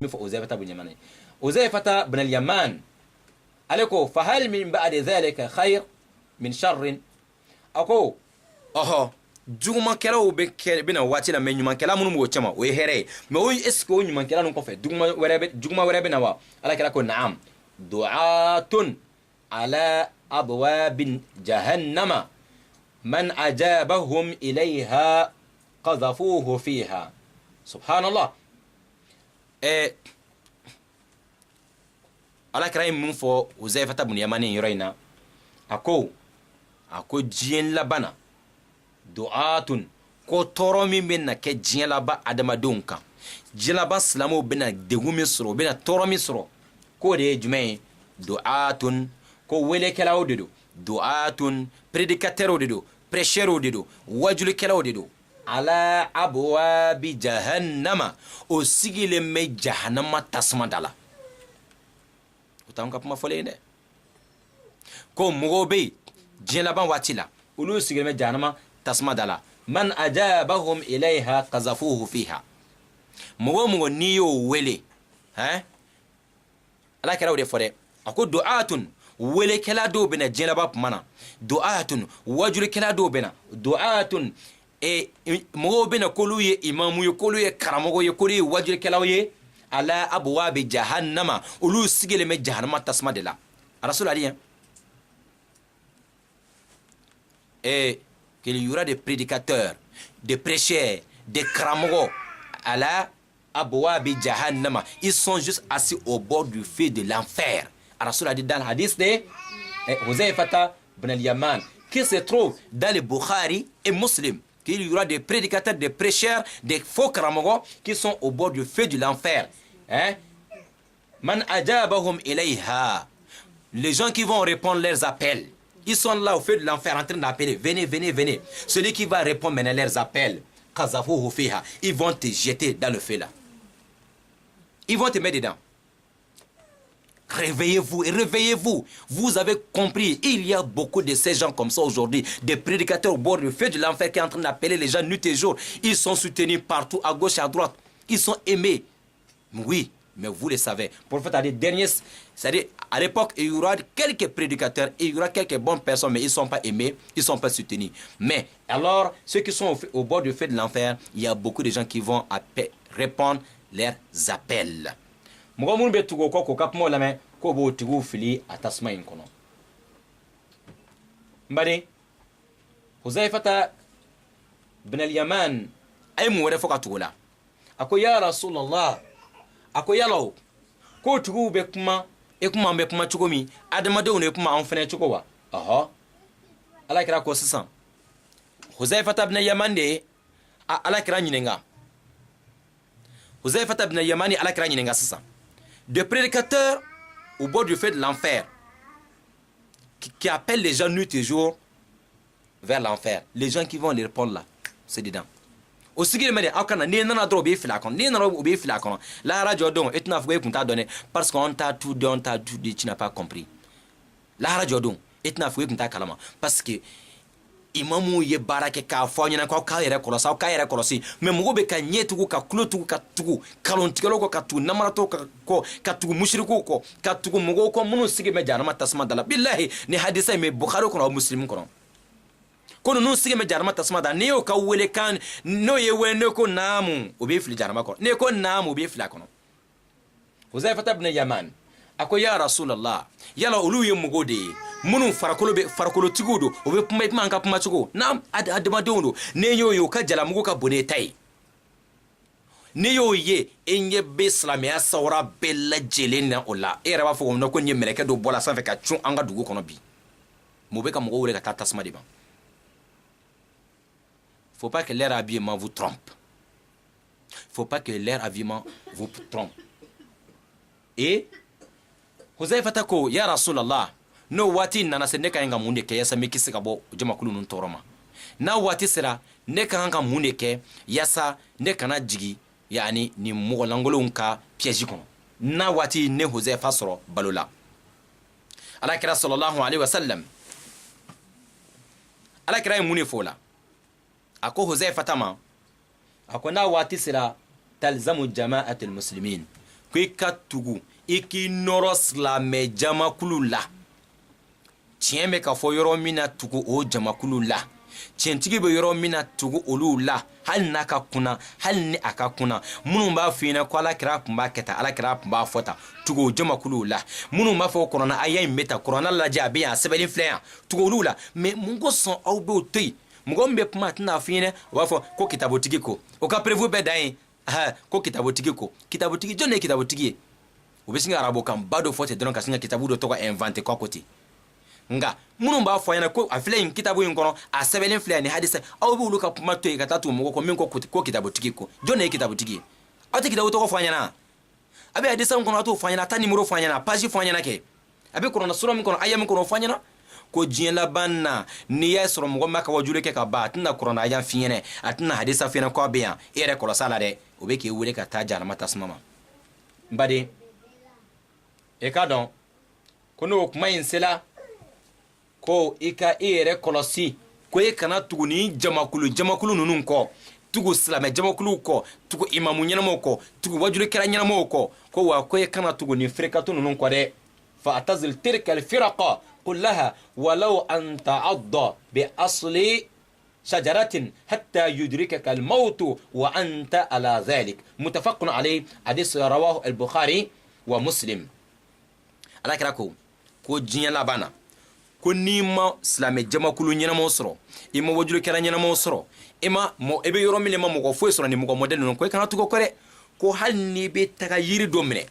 مفو أزيفة بن يمان أزيفة بن اليمان عليكو فهل من بعد ذلك خير من شر أكو juguma kɛlaw bena waati la mais ɲumankɛla minnu b'o cɛma o ye hɛrɛ ye mais o est ce que o ɲumankɛla ninnu kɔfɛ juguma wɛrɛ bena wa ala kɛra ko naam du'atun ala abwabin jahannama man ajabahum ilayha qadhafuhu fiha subhanallah ala kɛra ye min fɔ Uzaifata bun Yamani yɔrɔ in na a ko diɲɛ labana du'atun ko tɔɔrɔ min bɛ na kɛ diɲɛ laban adamadenw kan diɲɛ laban silamɛw bɛna degun min sɔrɔ u bɛna tɔɔrɔ min sɔrɔ k'o de ye jumɛn ye du'atun ko welekɛlaw de don du'atun prédicateurs de don prêcheurs de don wajulikɛlaw de don ala abwabi jahannama o sigilen bɛ jahannama tasuma da la o t'anw ka kuma fɔlen ye dɛ ko mɔgɔw bɛ yen diɲɛ laban waati la olu sigilen bɛ jahannama tasuma da la man ajabahum ilayha qazafuhu fiha mɔgɔ n'i y'o wele ala kɛra o de fɔ dɛ a ko du'atun welekɛla dɔw bɛna diɲɛ laban tuma na du'atun wajulikɛla dɔw bɛna du'atun mɔgɔw bɛna k'olu ye imamu ye k'olu ye karamɔgɔ ye k'olu ye wajulikɛlaw ye ala abwabi jahannama olu sigilen bɛ jahannama tasuma de la rasul ali qu'il y aura des prédicateurs, des prêcheurs, des karamogo à la abwabi jahannama. Ils sont juste assis au bord du feu de l'enfer. Rasul a dit dans le hadith de Uzaifata ibn al-Yaman qui se trouve dans le Bukhari et Muslim qu'il y aura des prédicateurs, des prêcheurs, des faux karamogo qui sont au bord du feu de l'enfer. Man ajabahum ilayha. Les gens qui vont répondre leurs appels. Ils sont là au feu de l'enfer en train d'appeler. Venez, venez, venez. Celui qui va répondre maintenant leurs appels, ils vont te jeter dans le feu là. Ils vont te mettre dedans. Réveillez-vous, réveillez-vous. Vous avez compris, il y a beaucoup de ces gens comme ça aujourd'hui, des prédicateurs au bord du feu de l'enfer qui sont en train d'appeler les gens nuit et jour. Ils sont soutenus partout, à gauche et à droite. Ils sont aimés. Oui, mais vous le savez. Pour faire des derniers, c'est-à-dire à l'époque, il y aura quelques prédicateurs, il y aura quelques bonnes personnes, mais ils ne sont pas aimés, ils ne sont pas soutenus. Mais alors, ceux qui sont au bord du feu de l'enfer, il y a beaucoup de gens qui vont répondre leurs appels. Huzaifata ibn al-Yaman ay mu wada foka tugula ako ya Rasulullah ako yalo ko tugu be kuma be kuma tugo mi adamadenw ne kuma an fana tugo wa ala kira ko sisan Huzaifata ibn al-Yaman de ala kira nyinenga Huzaifata ibn al-Yamani ala kira nyinenga sisan de prédicateurs au bord du feu de l'enfer qui appellent les gens nuit et jour vers l'enfer. Les gens qui vont les répondre là, c'est dedans. Aussi qu'il me dit, ni nana drobe filakon, ni nana obi filakon. La radio don, et n'a foué qu'on t'a donné parce qu'on t'a tout donné, tu n'as pas compris. La radio don, et n'a foué qu'on t'a calama parce que imamu ye barake ka fanya na kwa ka yere kolosa ka yere kolosi mais mugo be ka nyetugo ka klotugo ka tugu kalontikelo ko ka tu namarato ka tugu mushriku ko ka tugu mugo ko munu sige me jarama tasma dala billahi ni hadisa me bukhari ko muslim ko kono nu sige me jarama tasma da ne o ka wele kan no ye wene ko namu obi fili jarama ko ne ko namu obi fili ko Huzaifata ibn Yaman ako ya Rasulullah yala ulu ye mugo de munu farakolo tigudo o be kuma man ka kuma tugo na adamadenw do ne yo ka jala mugo ka bone tai ne yo ye enye be islamia sawra bella jelena ola era ba fo no ko nye meleke do bola sanfe ka tun anga dugu kono bi mo be ka mugo wole ka tasma de ba. Faut pas que l'air habillement vous trompe. Faut pas que l'air habillement vous trompe. Et Huzaifata ko ya Rasulullah no wati nana se ne kan ga munde ke yasa me kisi ka bo jama kulu nun toroma na wati sira ne kan ga munde ke yasa ne kana jigi yani ni mo langolon ka piège kono na wati ne Huzaifa soro balola ala kira sallallahu alaihi wasallam ala kira muni fola ako Huzaifata ma ako na wati sira talzamu jama'at almuslimin ko i ka tugu i k'i nɔrɔ silamɛ jamakulu la tiɲɛ bɛ ka fɔ yɔrɔ min na tugu o jamakulu la tiɲɛtigi bɛ yɔrɔ min na tugu olu la hali n'a ka kunna hali ni a ka kunna minnu b'a f'i ɲɛna ko alakira tun b'a kɛ tan alakira tun b'a fɔ tan tugu o jamakuluw la minnu b'a fɔ kuranna aya in bɛ tan kuranna lajɛ a bɛ yan a sɛbɛnlen filɛ yan tugu olu la mais mun ko sɔn aw b'o to yen mɔgɔ min bɛ kuma a tɛna f'i ɲɛna o b'a fɔ ko kitabutigi ko o ka prévu bɛɛ dan ye ko kitabutigi ko kitabutigi jɔn de ye kitabutigi ye o bɛ sin ka arabu kan ba dɔ fɔ ten dɔrɔn ka sin ka kitabu dɔ tɔgɔ inventer kɔ ko ten nga minnu b'a fɔ ɲɛna ko a filɛ nin kitabu in kɔnɔ a sɛbɛnlen filɛ ni hadisa aw b'olu ka kuma to yen ka taa tugu mɔgɔ kɔ min ko kitabutigi ko jɔn de ye kitabutigi ye aw tɛ kitabu tɔgɔ fɔ ɲɛna a bɛ hadisa min kɔnɔ a t'o fɔ ɲɛna a t'a nimero fɔ ɲɛna page fɔ ɲɛna kɛ a bɛ kuranna sura min kɔnɔ aya min kɔnɔ o fɔ ɲɛna ko diɲɛ laban na n'i y'a sɔrɔ mɔgɔ ma ka wajulu kɛ ka ban a tɛna kuranna aya f'i ɲɛna a tɛna hadisa f'i ɲɛna k'a bɛ yan e yɛrɛ kɔlɔsi a la dɛ o bɛ k'i wele ka taa jahanama tasuma ma n baden e k'a dɔn ko n'o kuma in sela ko i ka i yɛrɛ kɔlɔsi ko i kana tugu ni jamakulu ninnu kɔ tugu silamɛ jamakuluw kɔ tugu imamu ɲɛnamaw kɔ tugu wajulikɛla ɲɛnamaw kɔ ko wa ko i kana tugu ni firikatu ninnu kɔ dɛ fa atazil tilka alfiraqa qul laha walaw an ta'adda bi asli shajaratin hatta yudrikaka almautu wa anta ala dhalik mutafaqun alayhi hadith rawahu al-bukhari wa muslim ala kira ko diɲɛ laban na ko n'i ma silamɛ jamakulu ɲɛnamaw sɔrɔ i ma wajulukɛla ɲɛnamaw sɔrɔ i bɛ yɔrɔ min ma mɔgɔ foyi sɔrɔ ni mɔgɔ mɔdɛli ninnu ko i kana tugu o kɔ dɛ ko hali n'i bɛ taga yiri dɔ minɛ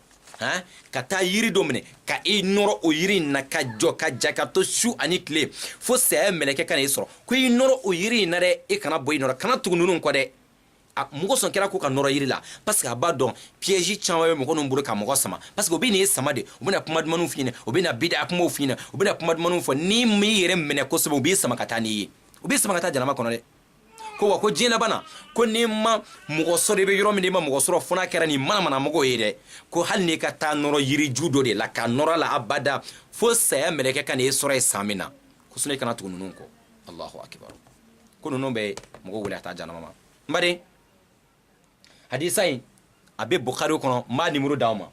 ka taa yiri dɔ minɛ ka i nɔrɔ o yiri in na ka jɔ ka ja ka to su ani tile fo saya mɛlɛkɛ ka na i sɔrɔ ko i nɔrɔ o yiri in na dɛ i kana bɔ i nɔrɔ kana tugu ninnu kɔ dɛ mɔgɔ sɔn kɛra ko ka nɔrɔ yiri la parce que a b'a dɔn piège caman bɛ mɔgɔ ninnu bolo ka mɔgɔ sama parce que o bɛ nin ye sama de u bɛna kuma dumanw f'i ɲɛna u bɛna bida kumaw f'i ɲɛna u bɛna kuma dumanw fɔ n'i m'i yɛrɛ minɛ kosɛbɛ u b'i sama ka taa n'i ye u b'i sama ka taa janama kɔnɔ dɛ ko wa ko diɲɛ laban na ko n'i ma mɔgɔ sɔrɔ i bɛ yɔrɔ min na i ma mɔgɔ sɔrɔ fo n'a kɛra nin manamana-mɔgɔw ye dɛ ko hali n'i ka taa nɔrɔ yiriju dɔ de la ka nɔrɔ la abada fo saya mɛlɛkɛ ka n'i sɔrɔ ye san min na ko sinɔ i kana tugu ninnu kɔ Allahu akibar ko ninnu bɛ mɔgɔ wele a taa janama ma n baden hadisa in a bɛ Bukhari kɔnɔ n b'a nimero d'aw ma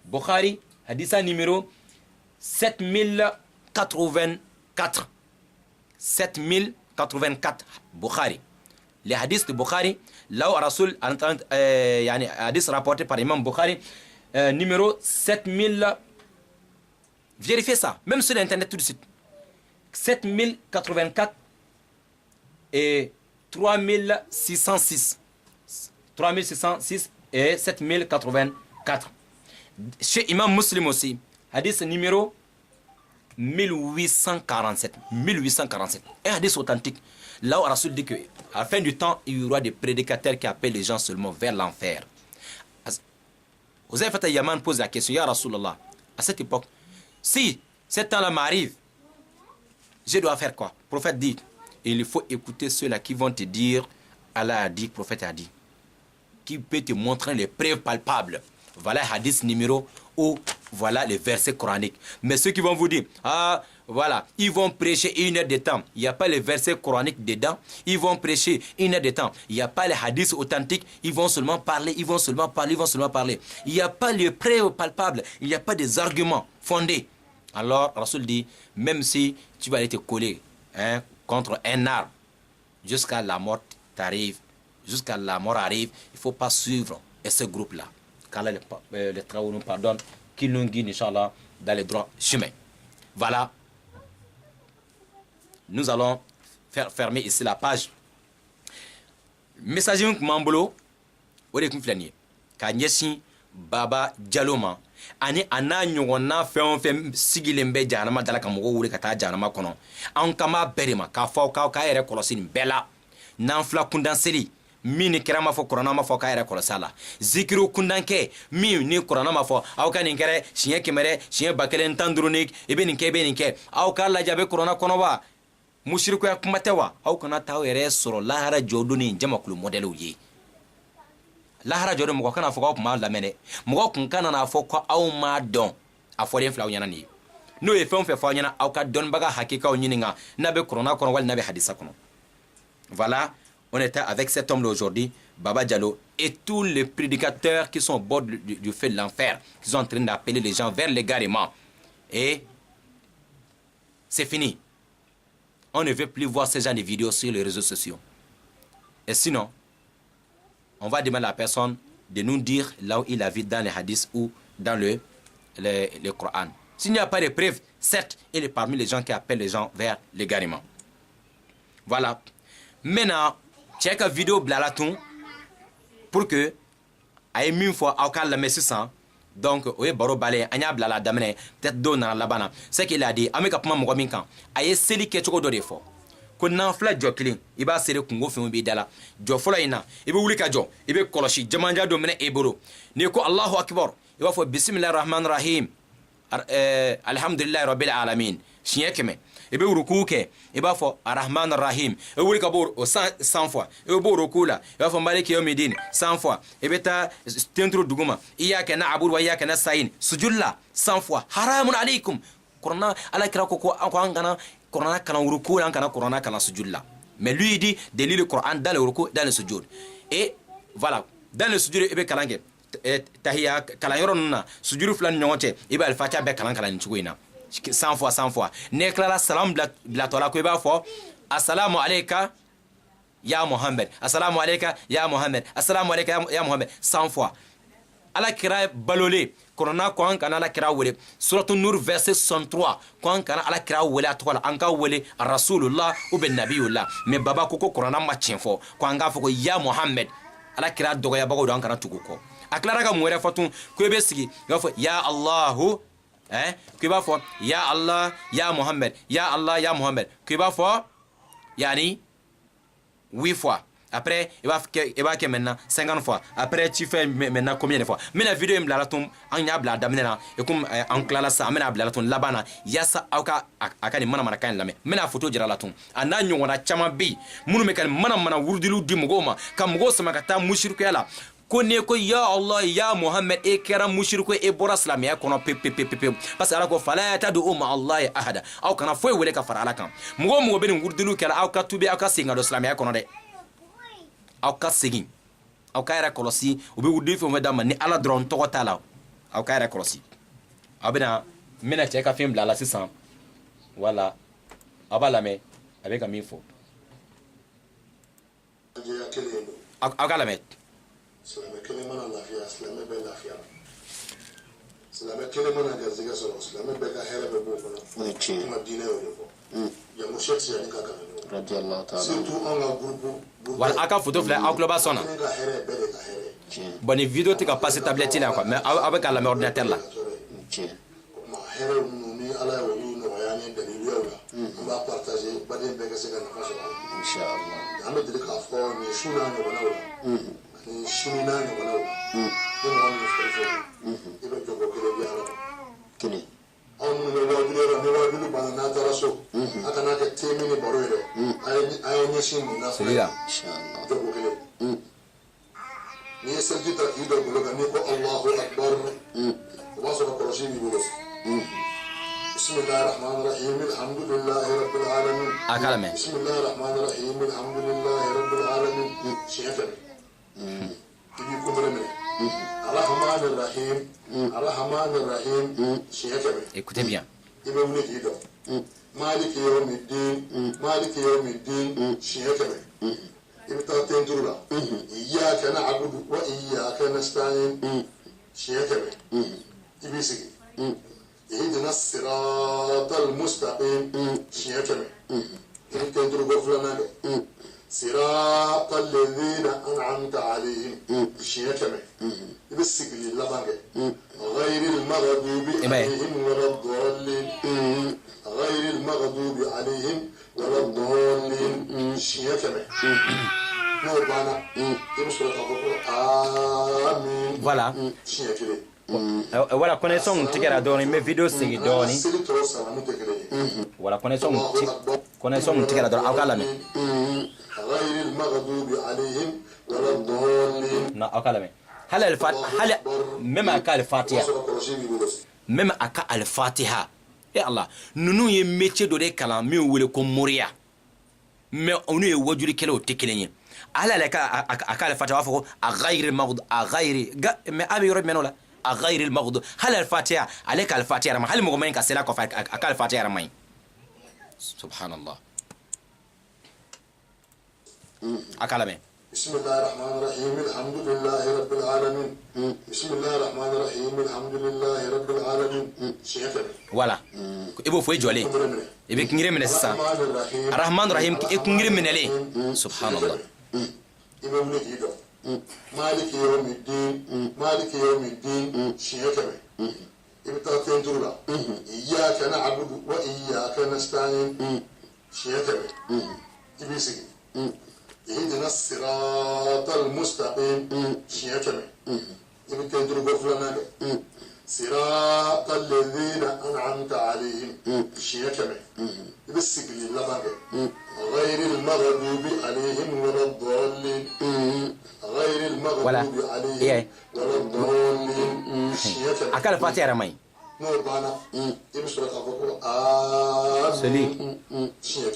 Bukhari hadisa nimero 7084 7084 Bukhari les hadiths de Bukhari là où Rasoul yani hadith rapporté par Imam Bukhari numéro 7000 vérifiez ça même sur internet tout de suite 7084 et 3606 3606 et 7084 chez Imam Muslim aussi hadith numéro 1847 un hadith authentique là où Rasoul dit que à la fin du temps il y aura des prédicateurs qui appellent les gens seulement vers l'enfer. Huzaifa Yaman pose la question, Ya Rasulallah, à cette époque si cet temps-là m'arrive je dois faire quoi? Le prophète dit il faut écouter ceux-là qui vont te dire Allah a dit, le prophète a dit, qui peut te montrer les preuves palpables. Voilà hadith numéro ou voilà les versets coraniques. Mais ceux qui vont vous dire, ah voilà, ils vont prêcher 1 heure de temps, il n'y a pas les versets coraniques dedans, ils vont prêcher 1 heure de temps, il n'y a pas les hadiths authentiques, ils vont seulement parler, il n'y a pas les preuves palpables, il n'y a pas des arguments fondés. Alors Rasoul dit, même si tu vas aller te coller contre un arbre, jusqu'à la mort arrive, il ne faut pas suivre ce groupe-là. Qu'Allah les travaux nous pardonne, qu'il nous guide, Inch'Allah, dans les droits chemins. Voilà. Nous allons fermer ici la page. Message Mambolo, Odekum Flanier, Kanyesin, Baba Dialoma, ani ana ɲɔgɔnna fɛn o fɛn sigilen bɛ jahanama dala ka mɔgɔw wele ka taa jahanama kɔnɔ an kama bɛɛ de ma k'a fɔ k'aw k'a yɛrɛ kɔlɔsi nin bɛɛ la n'an fila kundanseli min ni kɛra ma fɔ kuranna ma fɔ k'a yɛrɛ kɔlɔsi a la zikiru kundankɛ min ni kuranna ma fɔ aw ka nin kɛra siɲɛ 100 siɲɛ 1015 i bɛ nin kɛ i bɛ nin kɛ aw k'a lajɛ a bɛ kuranna kɔnɔ wa musirikuya kuma tɛ wa aw kana taa aw yɛrɛ sɔrɔ lahara jɔdon ni jamakulu mɔdɛliw ye lahara jɔdon mɔgɔ kana fɔ k'aw kun b'a lamɛn dɛ mɔgɔ kun kana n'a fɔ ko aw m'a dɔn a fɔlen filɛ aw ɲɛna nin ye n'o ye fɛn o fɛn fɔ aw ɲɛna aw ka dɔnnibaga hakikaw ɲininka n'a bɛ kuranna kɔnɔ wali n'a bɛ hadisa kɔnɔ. Voilà, on était avec cet homme aujourd'hui, Baba Diallo et tous les prédicateurs qui sont au bord du feu de l'enfer, qui sont en train d'appeler les gens vers l'égarement. Et c'est fini. On ne veut plus voir ce genre de vidéos sur les réseaux sociaux. Et sinon, on va demander à la personne de nous dire là où il a vu dans les hadiths ou dans le Coran. S'il n'y a pas de preuves, certes, il est parmi les gens qui appellent les gens vers l'égarement. Voilà. Maintenant, check la vidéo blalaton pour que, à une fois, à la messe sans. Donc, oui, baro balé, anya blala damene, peut-être donna la bana. C'est qu'il a dit, ameka puma mwaminkan, aye seli ketchoko do defo. Ko nan fla jo kilin, iba sere kungo fi mbi dala. Jo fola ina, ibe wuli ka jo, ibe koloshi, jamanja do mene eboro. Ni ko Allahu akbar, iba fo bismillahir rahmanir rahim. Alhamdulillah rabbil alamin. Shiye keme. Ebe uruku ke, eba fo arrahman arrahim. E wuri ka bor o 100 fois. E bo ruku la, eba fo maliki yawmiddin 100 fois. Ebe ta tentro duguma, iyyaka na'budu wa iyyaka nasta'in. Sujulla 100 fois. Haramun alaykum. Qur'an ala kira ko angana Qur'an kana uruku la kana Qur'an kana sujulla. Mais lui il dit de lire le Coran dans le ruku, dans le sujud. Et voilà, dans le sujud ebe kalange tahiyya kalayoronna sujudu flan nyonte ebe al-fatiha be kalan chuina. 100 fois, 100 fois. Neklara salam la tola ko ba fo assalamu alayka ya Muhammad. Assalamu alayka ya Muhammad. Assalamu alayka ya Muhammad 100 fois. Ala kira balolé korona ko an kana ala kira wele suratul nur verset 63 ko an kana ala kira wele atola an ka wele rasulullah ou ben nabiyullah mais baba ko korona ma tienfo ko an ga fo ko ya Muhammad ala kira dogoya bago do an kana tugo ko aklara ga mwere fatun ko be sigi ga fo ya Allahu qui va faire ya Allah ya Muhammad ya Allah ya Muhammad qui va faire yani 8 fois après il va que maintenant 50 fois après tu fais maintenant combien de fois mais la vidéo me la ton en ya bla damena et comme en classe ça amena bla ton labana yasa aka akani mana kan lame mais la photo jira la ton ananyo wana chama bi munu me kan mana wurdilu dimogoma kam go sama kata mushriku yala kone ko ya Allah ya Muhammad e kera mushriku e bora islamia kono pepe parce ala ko fala tadu ma Allah ahada aw kana foy wele ka fara ala kan mugo ben wurdilu kala aw ka tubi aw ka singa do islamia kono de aw ka sigin aw ka era kolosi o be wurdi fo medama ni ala dron to tala aw ka era kolosi abena mena che ka film la la 600 wala abala me avec ami fo aw ka la met Silamɛ kelen mana lafiya silamɛ bɛɛ lafiya silamɛ kelen mana garizɛgɛ sɔrɔ silamɛ bɛɛ ka hɛrɛ bɛ b'o kɔnɔ o ye tiɲɛ ma diinɛ y'o de fɔ yango Cheikh Siyani ka kalan don surtout an ka groupe wala aka photo filɛ aw tuloba sɔnna ka hɛrɛ bɛɛ de ka hɛrɛ bon ni vidéo tɛ ka passer tablette la quoi mais aw bɛ ka lamɛn ordinateur la ma hɛrɛ ninnu ni ala ye olu nɔgɔya ni daliluyaw la an b'a partager baden bɛɛ ka se ka nafa sɔrɔ inchallah an bɛ deli k'a fɔ nin su n'a ɲɔgɔnnaw la ni sini n'a ɲɔgɔnnaw la ni mɔgɔ min fɛn fɛn i bɛ jogo kelen di ala ma kelen anw minnu bɛ wajulu yɔrɔ ni wajulu banna n'an taara so a kana kɛ temi ni baro ye dɛ a ye ɲɛsin mun na fɔlɔ jogo kelen n'i ye seliji ta k'i dɔ bolo kan n'i ko Allahu akbar o b'a sɔrɔ kɔlɔsi b'i bolo bismillahir rahmanir rahim alhamdulillahi rabbil alamin akalame bismillahir rahmanir rahim alhamdulillahi rabbil alamin siɲɛ kɛmɛ ibi kumere minɛ arrahmanir rahim siɲɛ kɛmɛ écoutez bien i bɛ wuli k'i dɔn maliki yawmiddin siɲɛ kɛmɛ i bɛ taa tenturu la iyyaka na'budu wa iyyaka nasta'in siɲɛ kɛmɛ i b'i sigi ihdina siratal mustaqim siɲɛ kɛmɛ i bɛ tenturu ko filanan kɛ صراط الذين أنعمت عليهم شيكمة بسكلي لبانك غير المغضوب عليهم ولا الضالين غير المغضوب عليهم ولا الضالين شيكمة نوبانا يمسوا تقول آمين voilà شيكلي voilà connexion tigera doni me video sigi doni voilà connexion tigera doni akalame غير المغضوب عليهم ولا الضالين na akalame hala même aka al-fatiha même aka al-fatiha ya Allah nunu ye métier do de kalan mi wele ko moriya mais onu ye wajuri kele o te kelenye ala la ka akala fatiha fo غير المغضوب غير mais abi yoro menola غير المغضوب hal al-fatiha alaka al-fatiha ma hal mu'min ka sela ko fa akala fatiha mai subhanallah akala me بسم الله الرحمن الرحيم الحمد لله رب العالمين بسم الله الرحمن الرحيم الحمد لله رب العالمين شيخنا voilà ibo fo jolé ibe kingire mena sa الرحمن الرحيم e kingire menele subhanallah ibe mun dido مالك يوم الدين مالك يوم الدين شيخنا ibe ta tendura iyyaka na'budu wa iyyaka nasta'in شيخنا ibe sigi اهدنا الصراط المستقيم شيئا يمكن تدرك فلان صراط الذين انعمت عليهم شيئا بالسجل اللبن غير المغضوب عليهم ولا الضالين غير المغضوب عليهم ولا الضالين شيئا akala fatiha mai نور بانا يمسك افكو سلي شيئا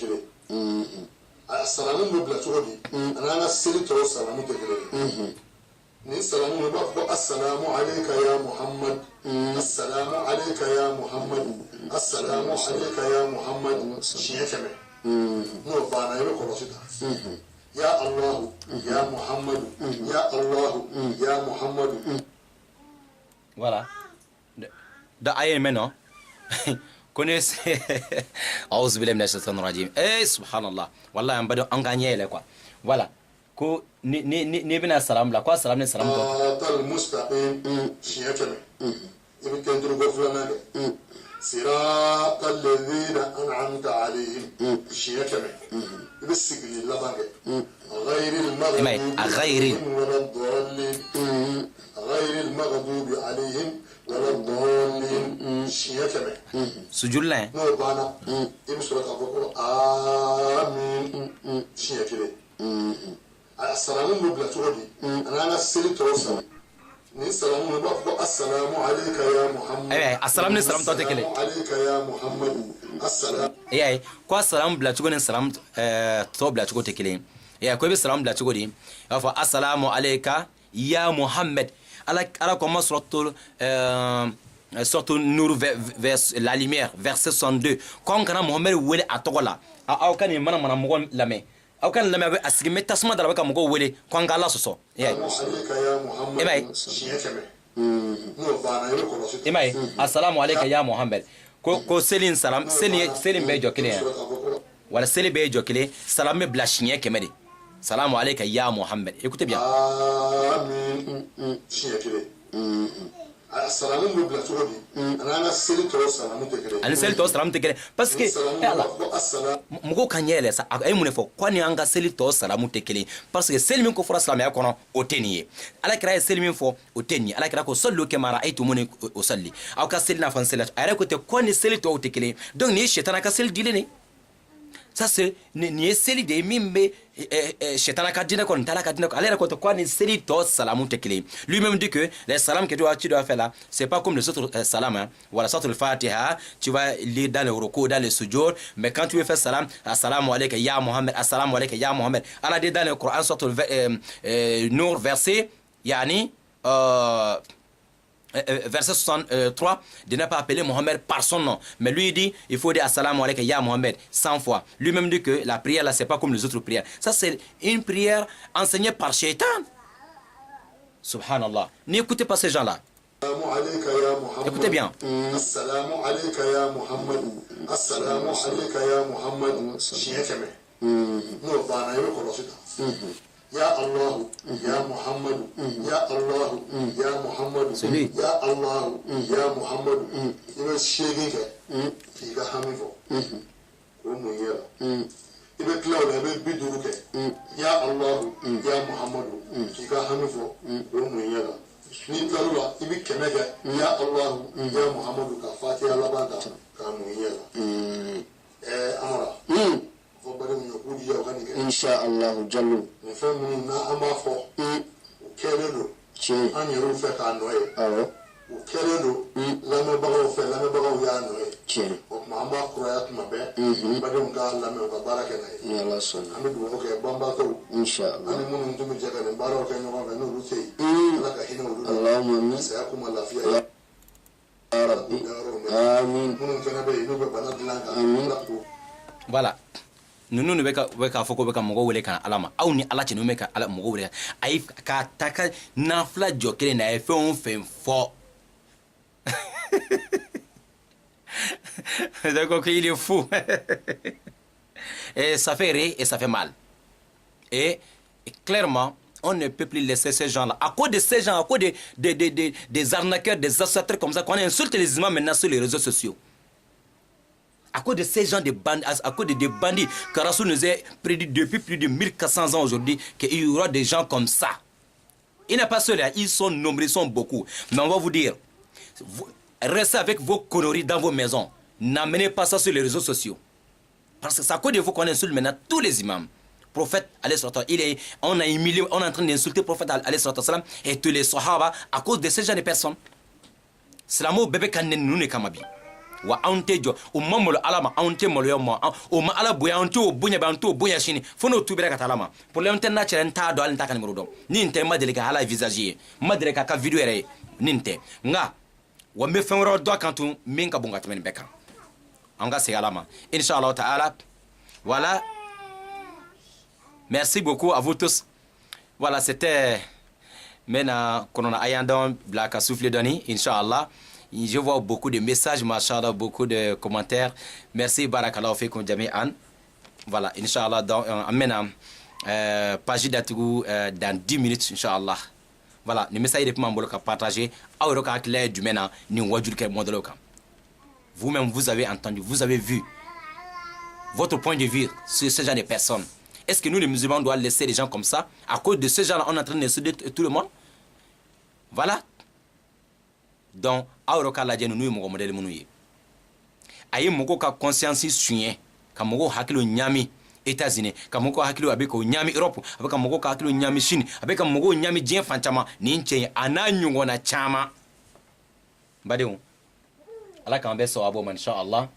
السلام مبلغ تقولي أنا سيرت والسلام تقولي السلام مبلغ السلام عليك يا محمد السلام عليك يا محمد السلام عليك يا محمد شيء كمان نو بانا يقول رشيدا يا الله يا محمد يا الله يا محمد voilà da ayen meno connaissez أعوذ بالله من الشيطان الرجيم سبحان الله والله أنا بدو أنغانيه لك voilà ko ni bina salam la ko salam ni salam to tal mustaqim shiyakame ibi kendru goflana siratal ladina an'amta alayhim shiyakame ibi sigli labange ghayril maghdubi غير ولا الضالين غير المغضوب عليهم ولا الضالين شيكمه سجود لا نور بانا يمسك ابو امين شيكله السلام مبلغ تقولي انا سيرت والسلام السلام مبلغ السلام عليك يا محمد السلام ni salam to tekele عليك يا محمد السلام ko salam bla tugo ni salam to bla tugo tekele ko be salam bla tugo di fa assalamu alayka ya muhammad ala comment surtout nur vers la lumière verset 62 quand kana muhammad wele atogola aw kan mana mo lame aw kan lame be asigi tasma dala ka mo wele quand Allah soso assalamu alayka ya muhammad ko selin salam selin be jokile wala selin be jokile salam me blashnie kemedi salamu alayka ya muhammad écoutez bien السلام مبلغ تقولي انا سيرت والسلام تكري ani seli to salam tekele parce que mugo kanyele sa ay mune fo kwani anga seli to salam tekele parce que seli min ko fora salam ya kono oteniye ala kira seli min fo oteni ala kira ko sallu kama ra'aytumuni usalli aw ka seli na fan seli ay ko te kwani seli to tekele donc ni shetana ka seli dilene ça c'est ni seli de mimbe shetana ka dina ko ntala ka dina ko ala ko to kwani seli to salam tekele lui même dit que les salam que tu dois faire là c'est pas comme les autres salam hein. Voilà sorte le fatiha tu vas lire dans le ruku dans le sujoud mais quand tu veux faire salam assalamu alayka ya muhammad assalamu alayka ya muhammad ala dit dans le Coran sorte nur verset yani verset 63 de ne pas appeler Mohammed par son nom mais lui dit il faut dire assalamu alayka ya Mohammed 100 fois lui-même dit que la prière là c'est pas comme les autres prières ça c'est une prière enseignée par Shaitan subhanallah n'écoutez pas ces gens là écoutez bien assalamu alayka ya Muhammad assalamu alayka ya Muhammad shiyakame no bana yoko rosita يا الله يا محمد يا الله يا محمد يا الله يا محمد يبقى شيء كده حميفو وميا يبقى كلاولا يبقى بدروك يا الله يا محمد كده حميفو وميا نيتلولا يبقى كنجا يا الله يا محمد كفاتي الله باندا كميا أمرا إن شاء الله جل فمن أما فو كيلو أن يروفك عنه o kɛlen don lamɛnbagaw fɛ lamɛnbagaw y'a nɔ ye tiɲɛ o tuma an b'a kuraya tuma bɛɛ badenw ka lamɛn u ka baara kɛ n'a ye ni Ala sɔnna an bɛ dugawu kɛ banbaatɔw inchallah ani minnu tun bɛ jɛ ka nin baaraw kɛ ɲɔgɔn fɛ n'olu tɛ yen Ala ka hinɛ olu la Allahumma saya kuma lafiya ya Rabbi amin minnu fana bɛ yen n'u bɛ bana dilan kan Ala k'o voilà nunu ne bɛ ka fɔ ko bɛ ka mɔgɔw wele ka Ala ma aw ni Ala cɛ ninnu bɛ ka Ala mɔgɔw wele ayi k'a ta ka nafila jɔ kelen na a ye fɛn o fɛn fɔ donc il est fou et ça fait rire et ça fait mal et clairement on ne peut plus laisser ces gens-là à cause de ces gens, à cause des arnaqueurs, des associateurs comme ça qu'on insulte les imams maintenant sur les réseaux sociaux. À cause de ces gens, à cause des bandits, que Rassoul nous a prédit depuis plus de 1400 ans aujourd'hui qu'il y aura des gens comme ça. Il n'est pas seul, ils sont nombreux, ils sont beaucoup. Mais on va vous dire, restez avec vos conneries dans vos maisons. N'amenez pas ça sur les réseaux sociaux. Parce que c'est à cause de vous qu'on insulte maintenant tous les imams. Prophète, on est en train d'insulter le prophète et tous les sahaba à cause de ces gens de personnes. C'est la mot bébé kanen nous ne kamabi. Wa ante jo o mamolo alama ante molo yo mo o ma ala boya ante o bunya ba ante o boya shini fono tubira ka talama pour le ante na chere nta do al nta kan murudo ni nte madele ka ala visage madele ka video ere ni nte nga wa me fenro do kantu min ka bunga temen beka anga se alama inshallah taala voilà. Merci beaucoup à vous tous. Voilà, c'était maintenant qu'on a ayandon Black à souffler donné, Inch'Allah. Je vois beaucoup de messages, machallah, beaucoup de commentaires. Merci, Barakallahu Fikum Jami'an. Voilà, Inch'Allah, maintenant, page d'Atougou dans 10 minutes, Inch'Allah. Voilà, les messages depuis Mambolo qu'a partagé, Aouroka Claire du Mena, ni Wadjulke Mondoloka. Vous-même, vous avez entendu, vous avez vu votre point de vue sur ce genre de personnes. Est-ce que nous, les musulmans, doivent laisser les gens comme ça? À cause de ces gens-là, on est en train d'insulter tout le monde? Voilà. Donc, Aouroka la nous nous modèle monouye. Aïe moko ka conscience suye, ka moko hakilo nyami États-Unis, ka moko hakilo abeko nyami Europe, abeka moko ka hakilo nyami Chine, abeka moko nyami dien fanchama, ni nche ananyungo na chama. Badeu. Allah ka mbe so abo man inshallah.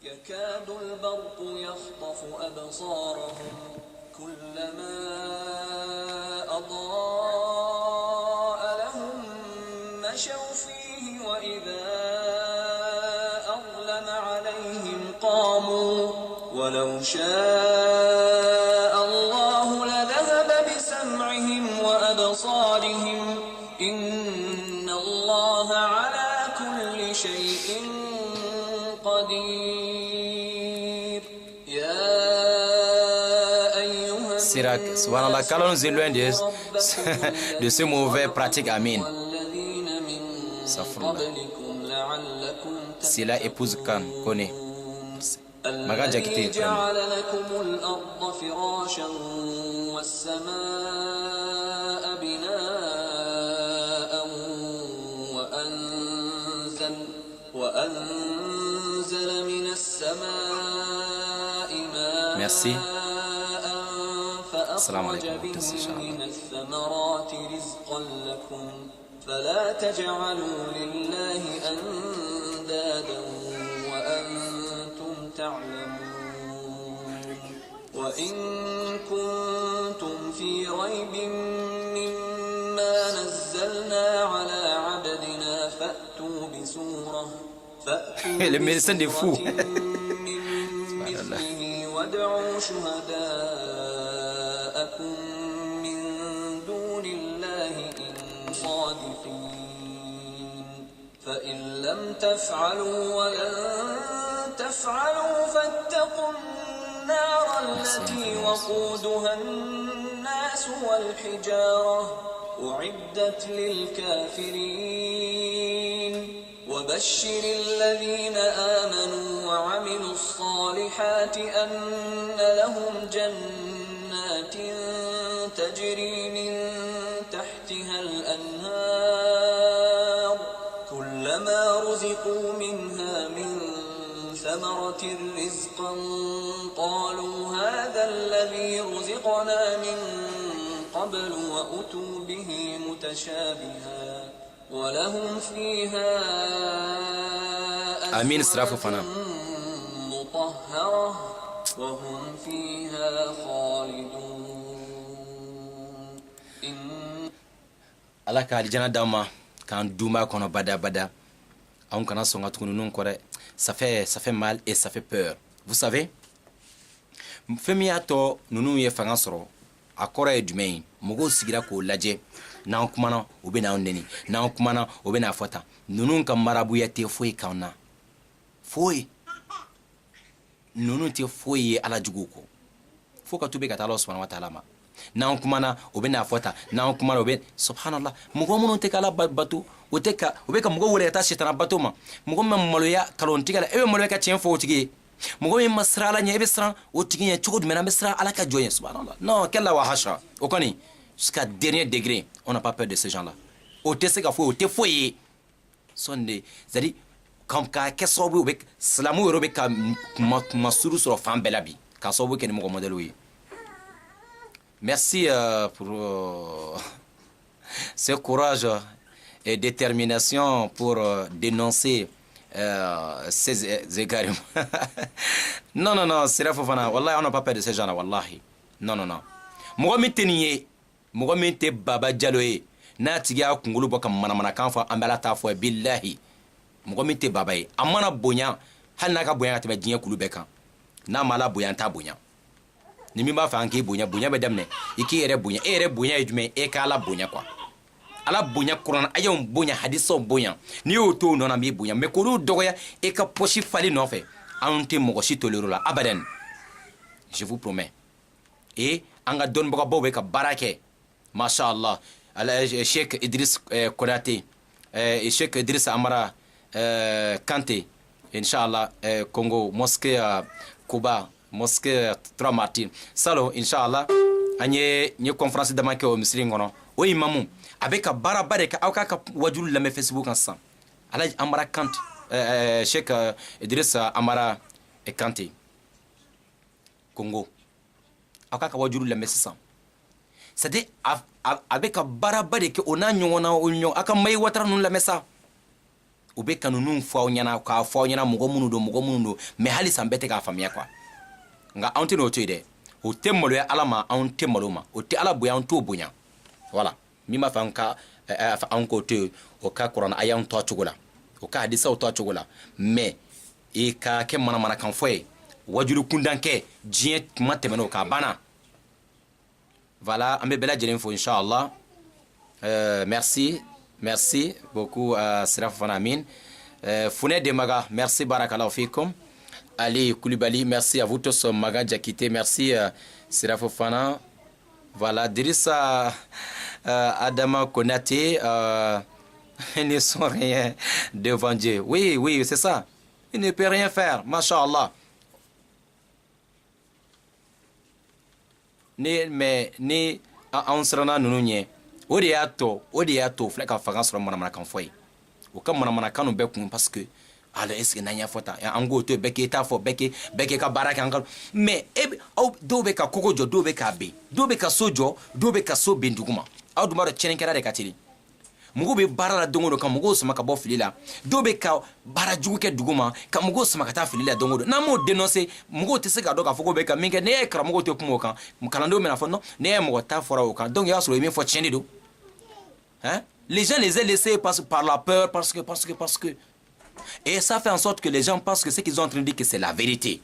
يكاد البرق يخطف أبصارهم كلما أضاء لهم مشوا فيه وإذا أظلم عليهم قاموا ولو شاء الله لذهب بسمعهم وأبصارهم إن الله على كل شيء قدير. Subhanallah, qu'Allah nous éloigne de ce mauvais pratique, amin. C'est la épouse Khan, connaît. Magaja qui t'est merci. السلام عليكم من الثمرات رزقا لكم فلا تجعلوا لله أندادا وأنتم تعلمون وإن كنتم في ريب مما نزلنا على عبدنا فأتوا بسورة من مثله وادعوا شهداءكم من دون الله إن صادقين فإن لم تفعلوا ولن تفعلوا فاتقوا النار التي وقودها الناس والحجارة أعدت للكافرين وبشر الذين آمنوا وعملوا الصالحات أن لهم جنات تجري من تحتها الأنهار كلما رزقوا منها من ثمرة رزقا قالوا هذا الذي رزقنا من قبل وأتوا به متشابها ولهم فيها آمين أزواج سرافو مطهرة وهم فيها خالدون ala ka aljana dama kan duma kono bada on kana songa tununu kore ça fait mal et ça fait peur. Vous savez, femiato nunu ye fanga soro akora edumain mugo sigira ko laje na kumana obena oneni na kumana obena fota nunu kan marabu ya te foi kauna foi nunu te foi ala juguko foka tube ka Allah subhanahu wa ta'ala ma na kumana obena fota na kumana oben subhanallah mugo munun te kala batu oteka obeka mugo wole ta shetana batu ma mugo mamaloya kalontikala ebe maloya ka chen fo tigi mugo mi masrala nya ebe sran otigi nya chugud mena mesra ala ka joyen subhanallah non kella wa hasha okoni jusqu'à dernier degré on n'a pas peur de ces gens là otese ka fo ote foye sonde zadi comme ka kesobu obek slamu robe ka masuru sur fam belabi ka sobu ken mugo modelo yi. Merci pour ce courage et détermination pour dénoncer ces égarements. Non, c'est la fofana. Wallahi, on n'a pas peur de ces gens-là, wallahi. Non. Mohamed Teniye, Mohamed Te Baba Dialloye, Natiga Kungulu Boka Manamana Kanfa, Ambala Tafo, Billahi. Mohamed Te Babaye, Amana Bonya, Hanaka Boya Tebe Dien Kulubeka, Namala Boyanta Bonya. Ni mi ba fa anke bonya be damne iki ere bonya edume e ka ala bonya kwa ala bonya Quran ayon bonya hadiso bonya ni o to no na mi bonya me ko do dogoya e ka poshi fali no fe ante mo ko shi tolero la abadan, je vous promets. Et anga don boka bobe ka barake mashallah ala Cheikh Idriss Konaté Cheikh Idriss Amara Kanté inshallah Congo mosquée Kuba mosquée 3 Martin salo inshallah anye nye conférence de make o misri ngono o imamu abeka barabare ka awka wajul la me Facebook ensemble alaj Amara Kanté Cheikh Idriss Amara Kanté Congo awka wajul la me sisam c'est abeka barabare ke ona nyona onyo aka mai watara nun la mesa ubeka nunu fo nyana ka fo nyana mugo munudo me hali sambete ka famia kwa nga anti no tede o temolo ya alama an temolo ma o te ala boya an to bonya voilà mi ma fanka fa an ko te o ka Quran ayan to chugula o ka hadisa o to chugula mais e ka ke mana kan foye wajulu kundanke jien matemeno ka bana voilà ambe bela jelen fo inshallah merci beaucoup Siraf Fanamin Founé Demaga, merci barakallahu fikum. Ali Koulibaly, merci à vous tous. Maga Diakité, merci Siraf Fana. Voilà, Dirissa Adama Konaté, ils ne sont rien devant Dieu. Oui, c'est ça. Il ne peut rien faire, masha'Allah. Ni on sera nous Odiato, fleka fagan sura mana kan foyi. O kam mana kanu be kun parce que ala est-ce que nanya fota ango to beke ta fo beke ka baraka an mais do be ka kokojo do be ka be do be ka sojo do be ka so benduguma aw duma do chenenkera de katili mugo be barala dongodo kam mugo sama ka bo filila do be ka bara jugu ke duguma kam mugo sama ka ta filila dongodo na mo dénoncer mugo te se ka do ka foko be ka minke ne ekra mugo te kumo kan mukalando me na fo no ne mo ta fora o kan donc ya so mi fo cheni do. Hein? Les gens les ont laissés par la peur, parce que. Et ça fait en sorte que les gens pensent que ce qu'ils sont en train de dire que c'est la vérité.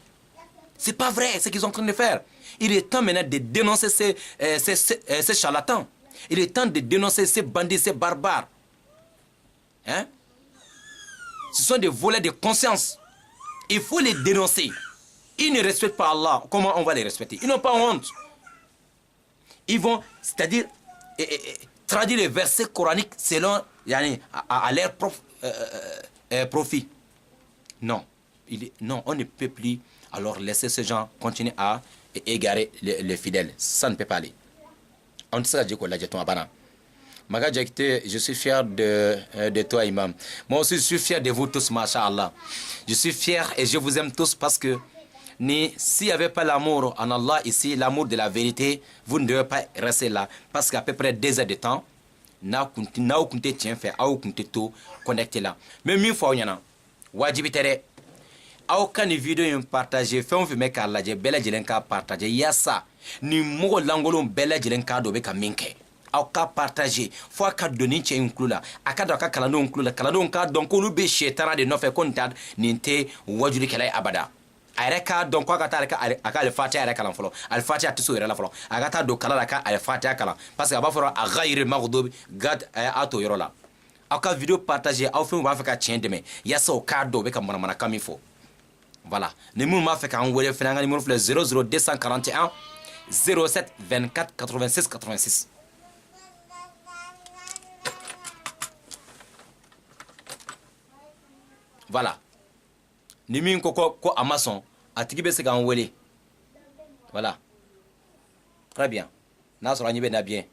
C'est pas vrai, ce qu'ils sont en train de faire. Il est temps maintenant de dénoncer ces charlatans. Il est temps de dénoncer ces bandits, ces barbares. Hein? Ce sont des volets de conscience. Il faut les dénoncer. Ils ne respectent pas Allah. Comment on va les respecter? Ils n'ont pas honte. Ils vont, c'est-à-dire... traduire les versets coraniques selon à leur profit. Non, on ne peut plus alors laisser ces gens continuer à égarer les fidèles. Ça ne peut pas aller. On ne sait pas dire qu'on a Maga Diakité, je suis fier de toi, Imam. Moi aussi, je suis fier de vous tous, Masha'Allah. Je suis fier et je vous aime tous parce que S'il n'y avait pas l'amour en Allah ici, l'amour de la vérité, vous ne devez pas rester là. Parce qu'à peu près 2 heures de temps, n'a kunte tien fait, a kunte to connecté là. Mais mille fois, il y en a. Wajibitere. Aucun vidéo partagé, fait un film avec Allah, bella jelenka partagé. Yassa, ni mogo langolo bella jelenka dobe ka minke. Aw ka partager fo ka doni cɛ in kulo la a ka da ka kalandenw kulo la kalandenw ka dɔn k'olu bɛ sɛtana de nɔfɛ ko nin tɛ wajulikɛla ye abada a yɛrɛ k'a dɔn k'a ka taa a ka alifatiya yɛrɛ kalan fɔlɔ alifatiya tɛ se o yɛrɛ la fɔlɔ a ka taa don kala la ka alifatiya kalan parce que a b'a fɔ a ghayri maghdubi gad a t'o yɔrɔ la aw ka video partager aw fɛnw b'a fɛ ka tiɲɛ dɛmɛ yaasa o k'a dɔn o bɛ ka manamanakan min fɔ voilà ni minnu b'a fɛ k'an wele fɛnɛ an ka numéro filɛ 00241 07 24 86 86. Voilà. Ni min ko a ma sɔn a tigi bɛ se k'an wele. Voilà. Très bien. N'a sɔrɔ an ɲɛ bɛ na bien.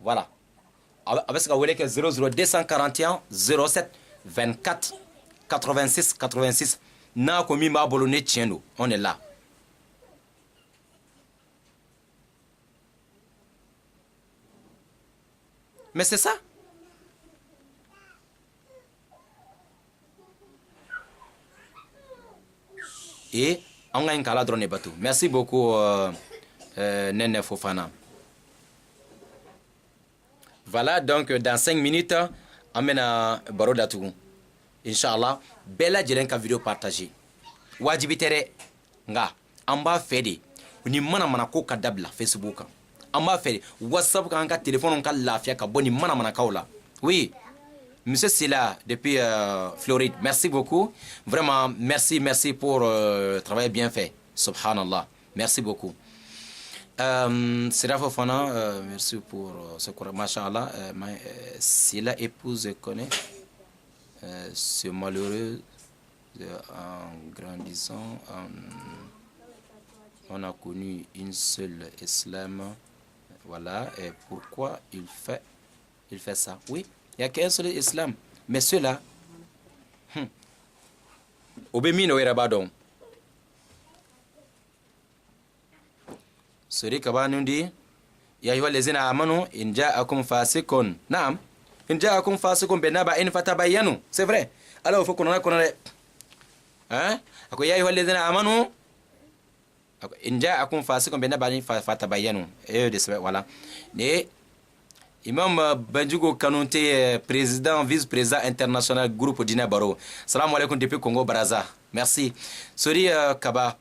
Voilà. A bɛ se ka wele kɛ 00241 07 24 86 86. N'a ko min b'a bolo ne tiɲɛ don, on est là. Mais c'est ça. Et on a un cas de bateau. Merci beaucoup, Nene Fofana. Voilà, donc dans 5 minutes, on mène à Barodatou. Inch'Allah, bella jelen ka vidéo partagée. Wajibitere, nga, amba fede. Ni mana ko ka dabla Facebook. Amba fede. WhatsApp ka téléphone ka lafia ka boni mana kaula. Oui. Monsieur Silla, depuis Floride, merci beaucoup. Vraiment, merci pour le travail bien fait. Subhanallah. Merci beaucoup. Silla Fofana, merci pour ce courage. Masha'Allah, Silla épouse connaît ce malheureux en grandissant. On a connu une seule islam. Voilà. Et pourquoi il fait ça? Oui. Il n'y a qu'un seul islam. Mais ceux-là, Obemino et Rabadon. Suri Kabanundi, Yahwa Lezina Amano, Inja Akum Fasikon. Nam, Inja Akum Fasikon Benaba in Fatabayanu. C'est vrai. Alors, il faut qu'on a connaît. Hein? Ako Yahwa Lezina Amano, Inja Akum Fasikon Benaba in Fatabayanu. Et voilà. Et Imam Banjugo Kanouté, président, vice-président international groupe Dina Baro. Salam alaikum depuis Congo Brazza. Merci. Sori Kaba,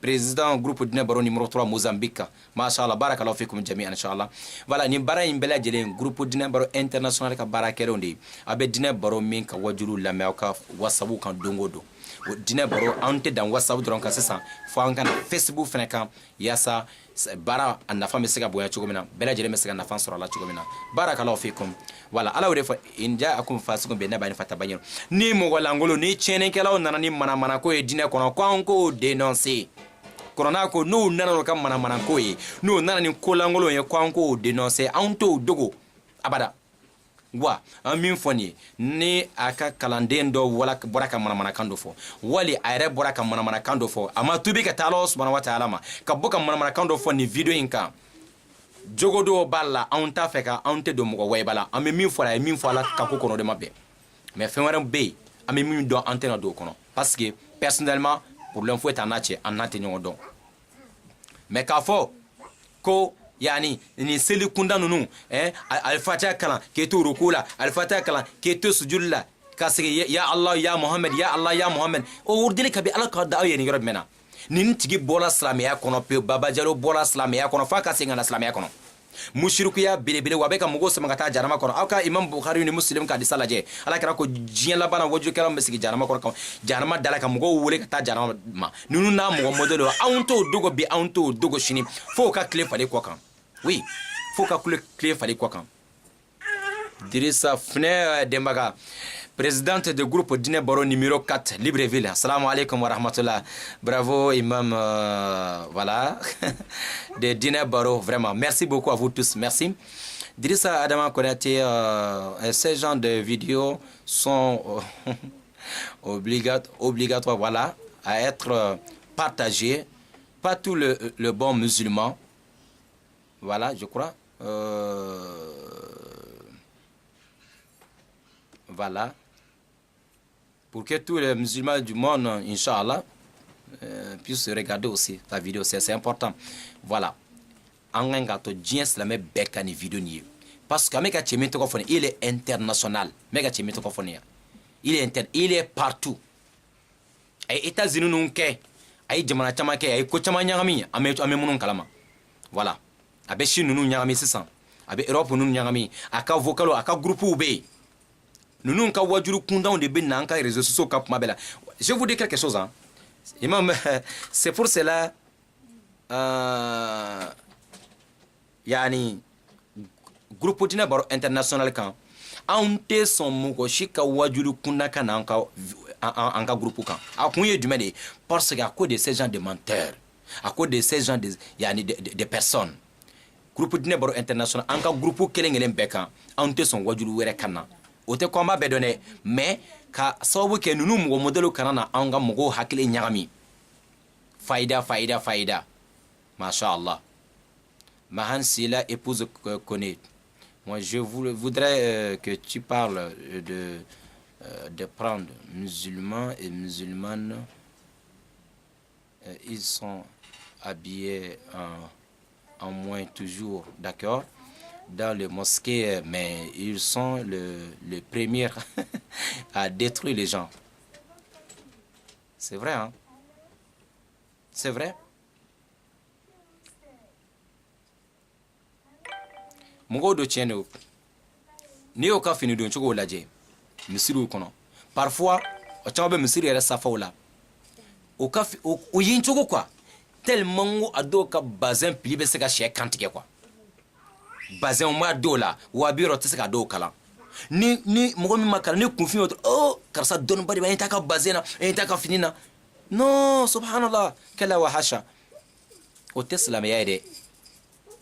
président groupe Dina Baro numéro 3 Mozambique. Mashallah, barakallahu fikum jami'an inshallah. Voilà, ni bara imbela jelen groupe Dina Baro international ka barakere onde. Abe Dina Baro min ka wajuru la meoka wasabu kan dongodo. Dina Baro ante dan wasabu dron ka sesa. Fo an kana Facebook fana kan yasa bara a nafa bɛ se ka bonya cogo min na bɛɛ lajɛlen bɛ se ka nafa sɔrɔ a la cogo min na barakallahu fikum wala ala y'o de fɔ inja akum fasikum bɛ ne ba ni fata baɲɛro ni mɔgɔ langolo ni tiɲɛnikɛlaw nana ni manamanako ye diinɛ kɔnɔ ko an k'o dénoncer kɔrɔna ko n'u nana n'o ka manamanako ye n'u nana ni kolangolo ye ko an k'o dénoncer anw t'o dogo abada wa an min fɔ nin ye ni a ka kalanden dɔ bɔra ka manamanakan dɔ fɔ wali a yɛrɛ bɔra ka manamanakan dɔ fɔ a ma tubi ka taa Ala subhanahu wa ta'ala ma ka bɔ ka manamanakan dɔ fɔ nin video in kan jogo dɔw b'a la anw t'a fɛ ka anw tɛ don mɔgɔ wayba la an bɛ min fɔ a ye min fɔ a la ka ko kɔnɔ de ma bɛn mais fɛn wɛrɛ bɛ yen an bɛ min dɔn an tɛna don o kɔnɔ parce que personnellement problème foyi t'an n'a cɛ an n'a tɛ ɲɔgɔn dɔn mais k'a fɔ ko yani ni seli kunda nunu alfatiha kalan keto ruku la alfatiha kalan keto sujud la kasigi ya Allah ya Muhammad ya Allah ya Muhammad o wurdili kabi ala ka da ayeni yorob mena nin tigi bola islamiya kono pe baba jalo bola islamiya kono fa ka singa islamiya kono mushrikiya belebele wa be ka mugo sama ka ta jarama kono aw ka imam bukhari ni muslim ka disala je ala kira ko jiyan la bana waju kala mesigi jarama kono jarama dala ka mugo wole ka ta jarama ma nunu na mugo modelo awnto dogo bi awnto dogo shini fo ka clé fale ko kan oui faut ka clé fale ko kan Dirissa Fne Dembaga, présidente du groupe Dina Baro numéro 4, Libreville. Assalamu alaikum wa rahmatullah. Bravo, imam, voilà, de Dina Baro, vraiment. Merci beaucoup à vous tous, merci. Dirissa Adama Konaté, ces genres de vidéos sont obligatoire, voilà, à être partagé par tout le bon musulman. Voilà, je crois. Voilà. Pour que tous les musulmans du monde, Inch'Allah, puissent regarder aussi ta vidéo. C'est important. Voilà. Parce que il est international. Il est partout. Les États-Unis nous ke ay jamana chama ke ay ko chama nyangami ame munun kalama. Voilà. Abe Chine nous nyangami sisan. Abe Europe nous nyangami aka vocalo aka groupe ube. Nous ka wajuru kunda de ben nanka réseaux sociaux kap mabela. Je vous dis quelque chose hein. Imam c'est pour cela yani groupe dina baro international kan ante son mugo shika wajuru kunda kan anka groupe kan a kunye du mede parce qu'à cause de ces gens de menteurs à cause de ces gens de personnes groupe dina baro international anka groupe kelengelen beka ante son wajuru were kana ote komba bedone mais ka sawu ke nunu mugo modelo kanana anga mugo hakile nyagami faïda Masha'Allah. Mahan Sila épouse connaît. Moi je voudrais que tu parles de prendre musulmans et musulmanes. Ils sont habillés en moins toujours, d'accord, dans les mosquées, mais ils sont les premiers à détruire les gens. C'est vrai, hein? C'est vrai. Mogo do tieno ni o ka fini don chogo laje misiru kono parfois o chama misiri era safaula o ka o yin chogo quoi tellement ado ka bazin plibe se ka che kantike quoi bazin ma dola wa biro te se ka do kala ni mogo mi makala ni kunfi o karsa don bari ba ta ka bazina ta ka finina non subhanallah kala wa hasha o teslam ya ide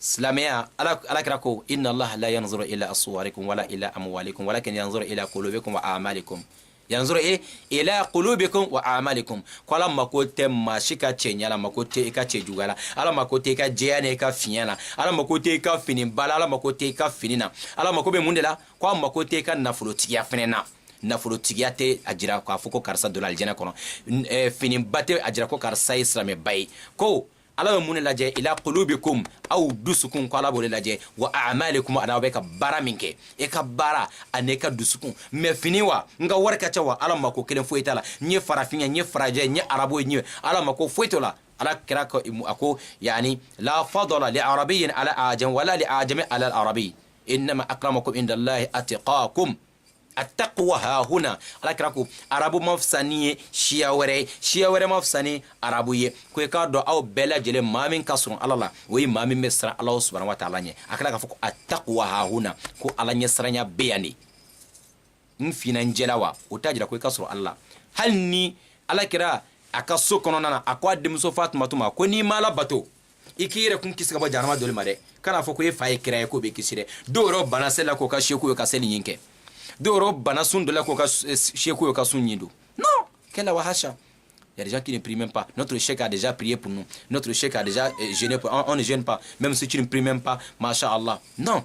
سلاميا على كراكو إن الله لا ينظر إلى أصواركم ولا إلى أموالكم ولكن ينظر إلى قلوبكم وأعمالكم ينظر إلى قلوبكم وأعمالكم كلا ما كنت ماشيكا تشينيا لا ما كنت إكا تشجوغالا على ما كنت إكا جيانا إكا فيانا على ما كنت إكا فينين بالا على ما كنت إكا فينينا على ما كنت مندلا كلا ما كنت إكا نفلو تيا فينينا nafolo tigiyate ajira ko afuko karsa dola aljana kono finin bate ajira ko karsa islame bay ko ala mun laje ila qulubikum aw dusukun ko ala bole laje wa a'malikum ana be ka bara minke e ka bara ane ka dusukun me finiwa nga warka chawa ala mako kelen foitala nye farafinya nye faraje nye arabo nye ala mako foitola ala kira ko ako yani la fadala li arabiyyin ala ajam wala li ajami ala al arabi inma akramakum indallahi atqakum التقوى ها هنا على كراكو عربو مفساني شياوري مفساني عربويه كوي كادو او بلا جله مامين كاسرون الله وي مامين مسرا الله سبحانه وتعالى اكلا فكو التقوى ها هنا كو الله نسرانيا بياني نفينا نجلاوا وتاجرا كوي كاسرون الله هل ني على كرا akaso kono nana akwa demso Fatuma tuma ko ni mala bato ikire kun kisika ba jarama dole mare kana foko e faye kira ko be kisire doro bana sela ko ka sheku ka seli yinke doro bana sundola ko ka sheku ka sunyindo non kela wahasha. Il y a des gens qui ne prient même pas. Notre cheikh a déjà prié pour nous. Notre cheikh a déjà jeûné pour nous. On ne jeûne pas. Même si tu ne pries même pas, masha'Allah. Non.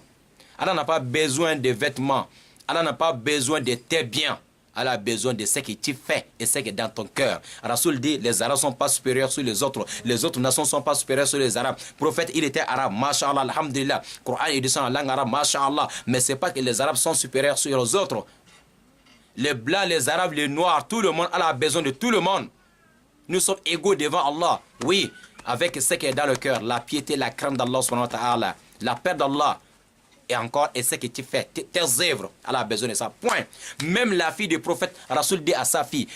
Allah n'a pas besoin de vêtements. Allah n'a pas besoin de tes biens. Allah a besoin de ce que tu fais et ce qui est dans ton cœur. Rasoul dit, les Arabes ne sont pas supérieurs sur les autres. Les autres nations ne sont pas supérieures sur les Arabes. Le prophète, il était arabe, masha'Allah, alhamdulillah. Le Coran, il descend en langue arabe, masha'Allah. Mais ce n'est pas que les Arabes sont supérieurs sur les autres. Les blancs, les Arabes, les noirs, tout le monde, Allah a besoin de tout le monde. Nous sommes égaux devant Allah. Oui, avec ce qui est dans le cœur, la piété, la crainte d'Allah, la paix d'Allah. Et encore, et ce que tu fais, tes œuvres, Allah a besoin de ça. Point. Même la fille du prophète, Rasoul dit à sa fille,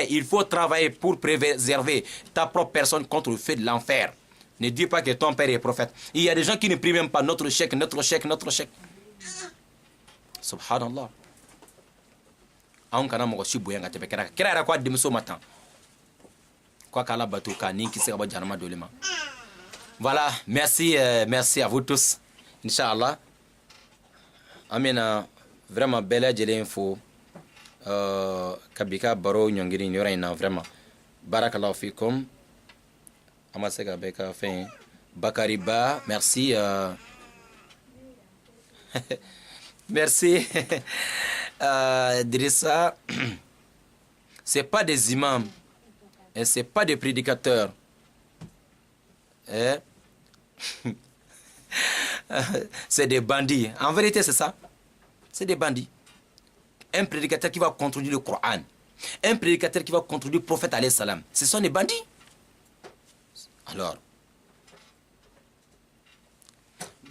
il faut travailler pour préserver ta propre personne contre le feu de l'enfer. Ne dis pas que ton père est prophète. Il y a des gens qui ne prient même pas notre chèque, notre chèque, notre chèque. Subhanallah. Voilà, merci, merci à vous tous. Inch'Allah. Amina, vraiment belle info. kabika baro nyongiri yɔrɔ in na vraiment barakallahu fikum an ma se ka bɛɛ ka fɛn Bakari Ba merci merci Idrissa c'est pas des imams et c'est pas des prédicateurs c'est des bandits. En vérité, c'est ça. C'est des bandits. Un prédicateur qui va contredire le Coran, un prédicateur qui va contredire le prophète alayhi salam, ce sont des bandits. Alors,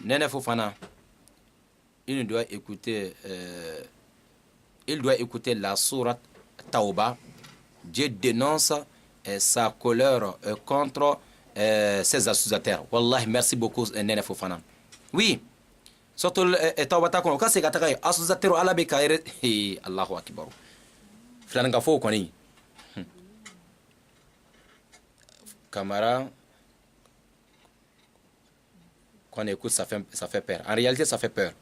Nene Fofana, il doit écouter la sourate Tauba. Dieu dénonce sa colère contre ses accusateurs. Wallahi, merci beaucoup, Nene Fofana. Oui, surtout Tauba kono ka se ka taga accusateurs ala be kaire Allahu akbar. Flanga fo koni. Camara, quand on écoute, ça fait peur. En réalité, ça fait peur.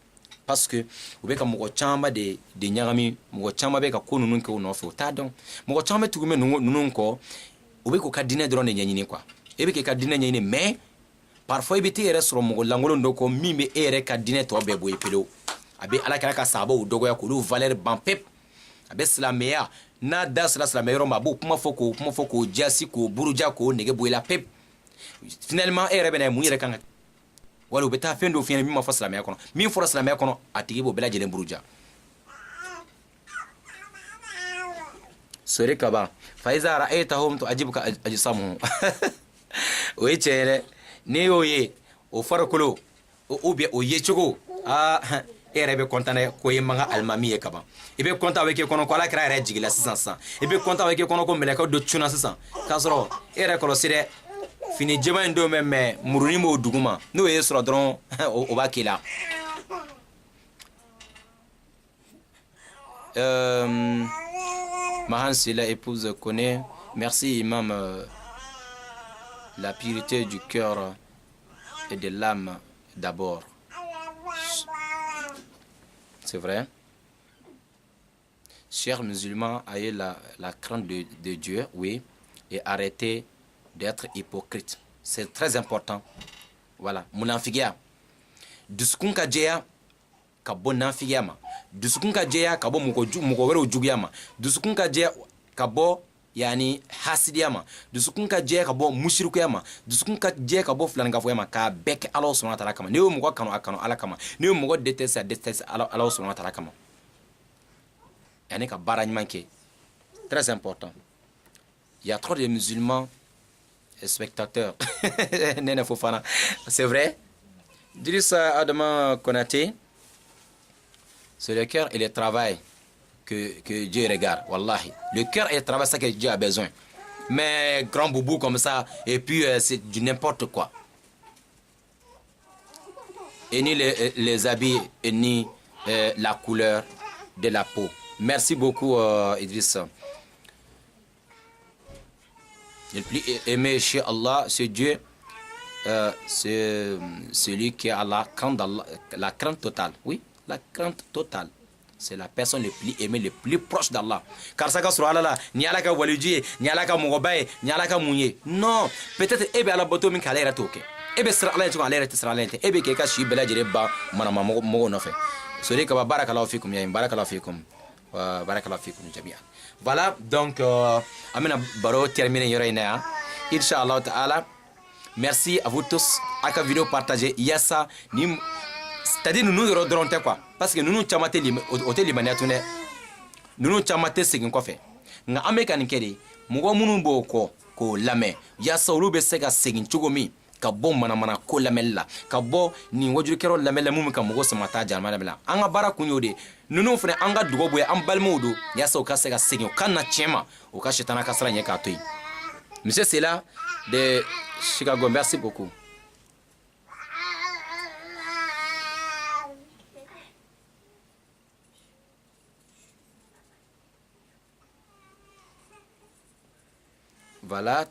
Parce que vous voyez que mon chamba de nyagami, mon chamba be ka ko nunu ke no fe ta don. Mon chamba tu me nunu ko, vous voyez que dîner drone nyanyini quoi. Et be ka dîner nyanyini mais parfois il était sur mon langolo ndoko mime ere ka dîner to be boy pelo. Abi ala kala ka sabo dogo ya ko lu valeur ban pep. Abi slameya na das la slamero mabu kuma foko jasi ko buruja ko nege boy la pep. Finalement ere bena mu yere kan wala beta fendo fien mi ma fa slamaya kono mi fora slamaya kono atigi bo bela jelen buruja sore kaba faiza ra'aytahum tu ajibuka ajsamu o chere ne oye o fara kulo o be o yechugo erebe kontane ko yemanga almami e kaba ibe konta weke kono ko la kra re jigila sisan ibe konta weke kono ko meleka do chuna sisan kasoro ere kolo sire fini jema ndo meme muruni mo duguma no ye soro dron o bakila Mahan si la épouse connaît merci imam la pureté du cœur et de l'âme d'abord. C'est vrai. Chers musulmans, ayez la crainte de Dieu, oui, et arrêtez d'être hypocrite. C'est très important. Voilà. Munafigia. Dusukun ka jeya ka bo nafigia ma. Dusukun ka jeya ka bo muko wero jugiya ma. Dusukun ka jeya ka bo yani hasidiya ma. Dusukun ka jeya ka bo mushrikiya ma. Dusukun ka jeya ka bo fulanga foya ma ka bek Allah subhanahu wa ta'ala kama. Ne yo muko kanu ala kama. Ne yo muko déteste Allah subhanahu wa ta'ala kama. Yani ka bara manke. Très important. Il y a trop de musulmans spectateurs. Nene Fofana. C'est vrai. Idrissa Adama Konaté, c'est le cœur et le travail que Dieu regarde. Wallahi. Le cœur et le travail, c'est ça que Dieu a besoin. Mais grand boubou comme ça, et puis c'est du n'importe quoi. Et ni les habits, et ni la couleur de la peau. Merci beaucoup, Idrissa. Le plus aimé chez Allah, c'est Dieu, c'est celui qui a la crainte totale. Oui, la crainte totale. C'est la personne le plus aimée, le plus proche d'Allah. Car ça, sur Allah, ni Allah ka walidji, ni Allah ka mogobaye, ni Allah ka mounye. Non, peut-être ebe ala boto min kala era toke. Ebe sra Allah tu ala era sra Allah. Ebe ke ka shi bela jere ba manama mogo no fe. Celui qui va barakallahu fikum ya barakallahu fikum. Wa barakallahu fikum jami'an. Voilà, donc, Amina Baro termine Yorena. Inch'Allah Ta'ala. Merci à vous tous. À la vidéo partagée. Yassa, c'est-à-dire nous nous redrons quoi. Parce que nous nous chamate hôtel libanais tourné. Nous nous chamate c'est quoi fait. Nga Américain kedi. Mugo munu bo ko lame. Yassa olu be sega segin chugomi. Ka bon mana ko lamella. Ka bo ni wajuru kero lamella mumu ka mugo samata jarma lamella. Anga bara kunyode. Nunu fene anga dugo boye an balmodo yasa o ka se ka segin o kana chema o ka shetana ka sala nye ka toyi. Monsieur c'est là de Chicago, merci beaucoup. Voilà.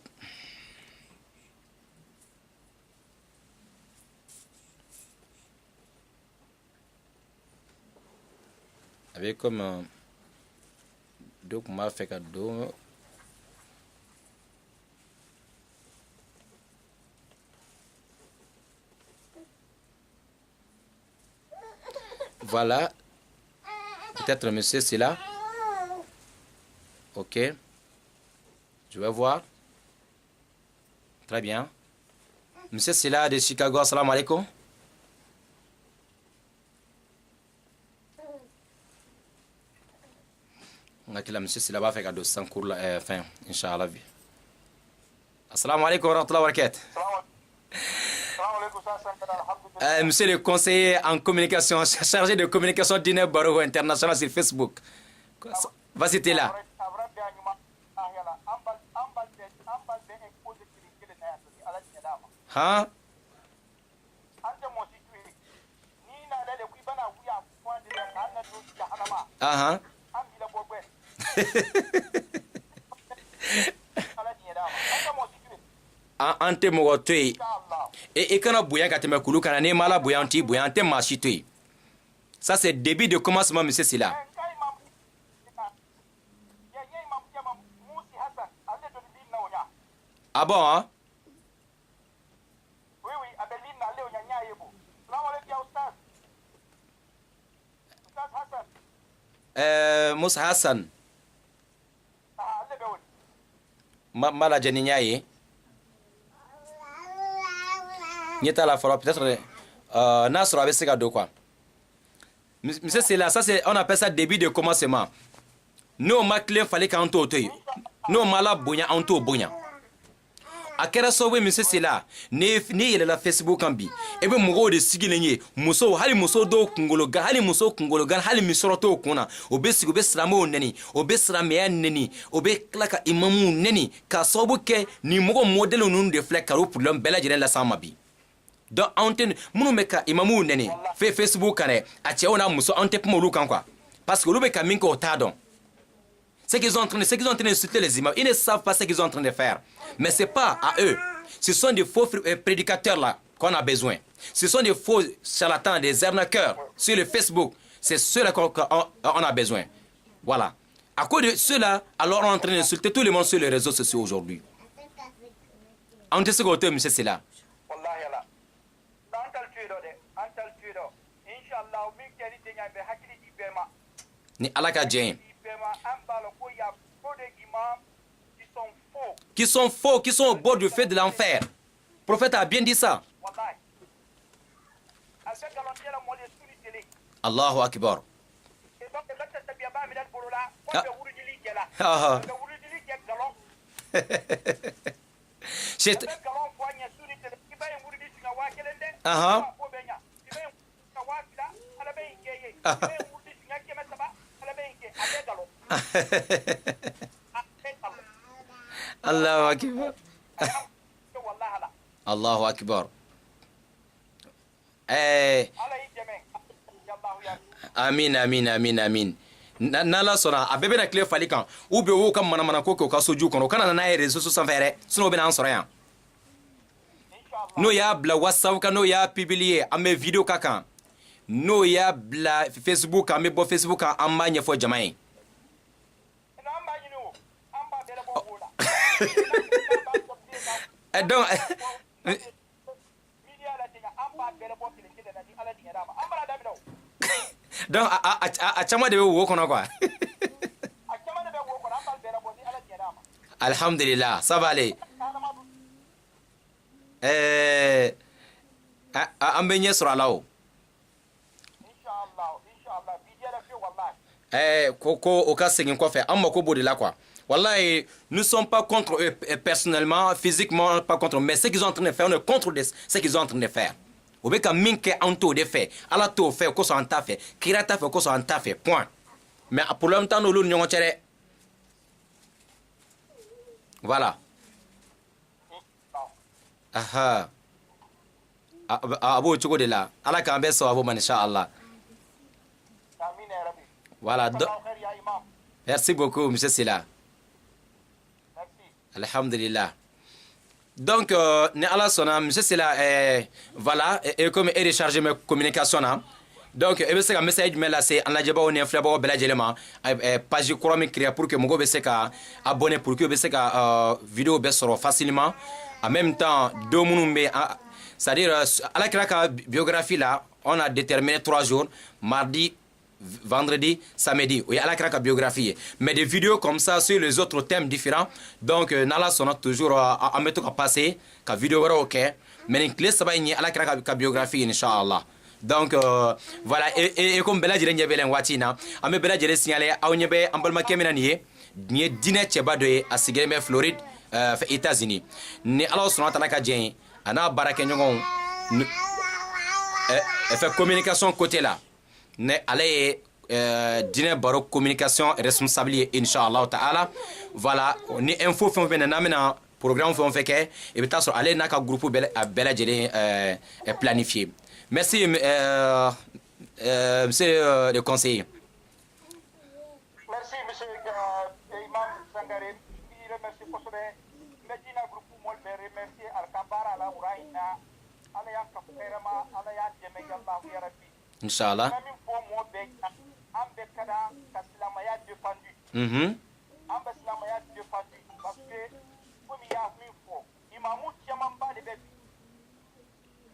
Avec comme Donc, m'a fait cadeau. Voilà. Peut-être monsieur, c'est là. Ok. Je vais voir. Très bien. Monsieur, c'est là de Chicago. Assalamu alaikum. Monsieur, c'est là-bas, fait cadeau sans cours, fin, Inch'Allah. Assalamu alaikum wa rahmatullahi wa barakatuh. Monsieur le conseiller en communication, chargé de communication d'Ine Barrow International sur Facebook. Vas-y, t'es là. Hein? Ah, an tɛ mɔgɔ to yen i kana bonya ka tɛmɛ kulu kana n'i ma la bonya t'i bonya an tɛ maa si to yen ça c'est début de commencement monsieur Sila. Ah bon hein? Moussa Hassan mala jani nyaye nyeta la fora peut-être Nasr avait ce cadeau quoi. Monsieur c'est là, ça c'est on appelle ça début de commencement. Nous maklen fallait quand on toy. Nous mala bonya on to bonya. Akera sowe monsieur c'est là. Ne il la Facebook ambi. Ebe mugo de sigilenye muso hali muso do kungologa hali muso kungologa hali misoroto kuna obesigo be slamo neni obesrame neni obe klaka imamu neni ka sobuke ni mugo modelo nun de flek karo problem bela jere la samabi. Donc antenne munu meka imamu neni fe Facebook kane ache ona muso ante pmo kan quoi parce que lube ka minko otadon. Ce qu'ils sont en train d'insulter les imams, ils ne savent pas ce qu'ils sont en train de faire. Mais ce n'est pas à eux. Ce sont des faux prédicateurs là qu'on a besoin. Ce sont des faux charlatans, des arnaqueurs sur le Facebook. C'est ceux-là qu'on a besoin. Voilà. À cause de ceux-là, alors on est en train d'insulter tout le monde sur les réseaux sociaux aujourd'hui. En tout cas, monsieur, c'est là. Ni alaka djen. Qui sont faux, qui sont au bord du feu de l'enfer. Le prophète a bien dit ça. Allahu Akbar. Ah. Allahu Akbar. Allahu Akbar. Amin, amin, amin, amin. Nala sona abebe na clé falikan ou be wo kam mana ko ka soju kono kana na réseaux sociaux sans faire sinon be na ansoro ya no ya bla WhatsApp ka no ya publier ame vidéo kaka no ya bla Facebook ame bo Facebook a amanya fo jamae. Donc donc a chama de wo kono quoi. Alhamdulillah, ça va aller. Ambenye sur alao. Koko au cas c'est quoi faire amako bodi là quoi. Wallahi, nous ne sommes pas contre eux personnellement, physiquement pas contre, mais ce qu'ils sont en train de faire, on est contre ce qu'ils sont en train de faire. Obeka minke anto de fait, ala to fait ko so anta fait, kirata fait ko so anta fait, point. Mais pour le temps nous l'union tere. Voilà. Aha. Abo chuko de là. Ala ka mbe so abo man inshallah. Voilà. Merci beaucoup monsieur Sila. Alhamdulillah. Donc, ne ala sona monsieur Sila voilà et comme est rechargé mes communications là donc e be se ka message jumɛn lase an lajɛbagaw ni filɛbagaw bɛɛ lajɛlen ma page kura min créer pour que mɔgɔw be se ka abonner pour que be se ka vidéo bɛɛ sɔrɔ facilement en même temps don minnu be c'est-à-dire alakira ka biographie là on a déterminé 3 jours mardi vendredi, samedi. Oui, alakira ka biographie. Mais des vidéos comme ça sur les autres thèmes différents. Donc, nala sona toujours en mettant à passer ka vidéo ok. Mais les clés ça va y alakira ka biographie inshallah. Donc voilà et comme bela jere nyebelen watina ame bela jere signalé aw nyebe ambalma kemina niye ni dine cheba do asigeme Floride fa États-Unis. Ni Allah subhanahu wa ta'ala ka jen ana barake nyon fait communication côté là. Ne ale dine baro communication responsable inshallah taala voilà ni info fon fena namena programme fon feke e beta so ale naka groupe bela jere planifié. Merci monsieur le conseiller. Merci monsieur Imam Sangare. Je remercie pour ce Medina groupe moi le remercier al kabara la uraina ala ya kafirama ala ya jeme Allah ya rabbi inshallah parce que comme il y a mis fort imamu chaman ba de bebi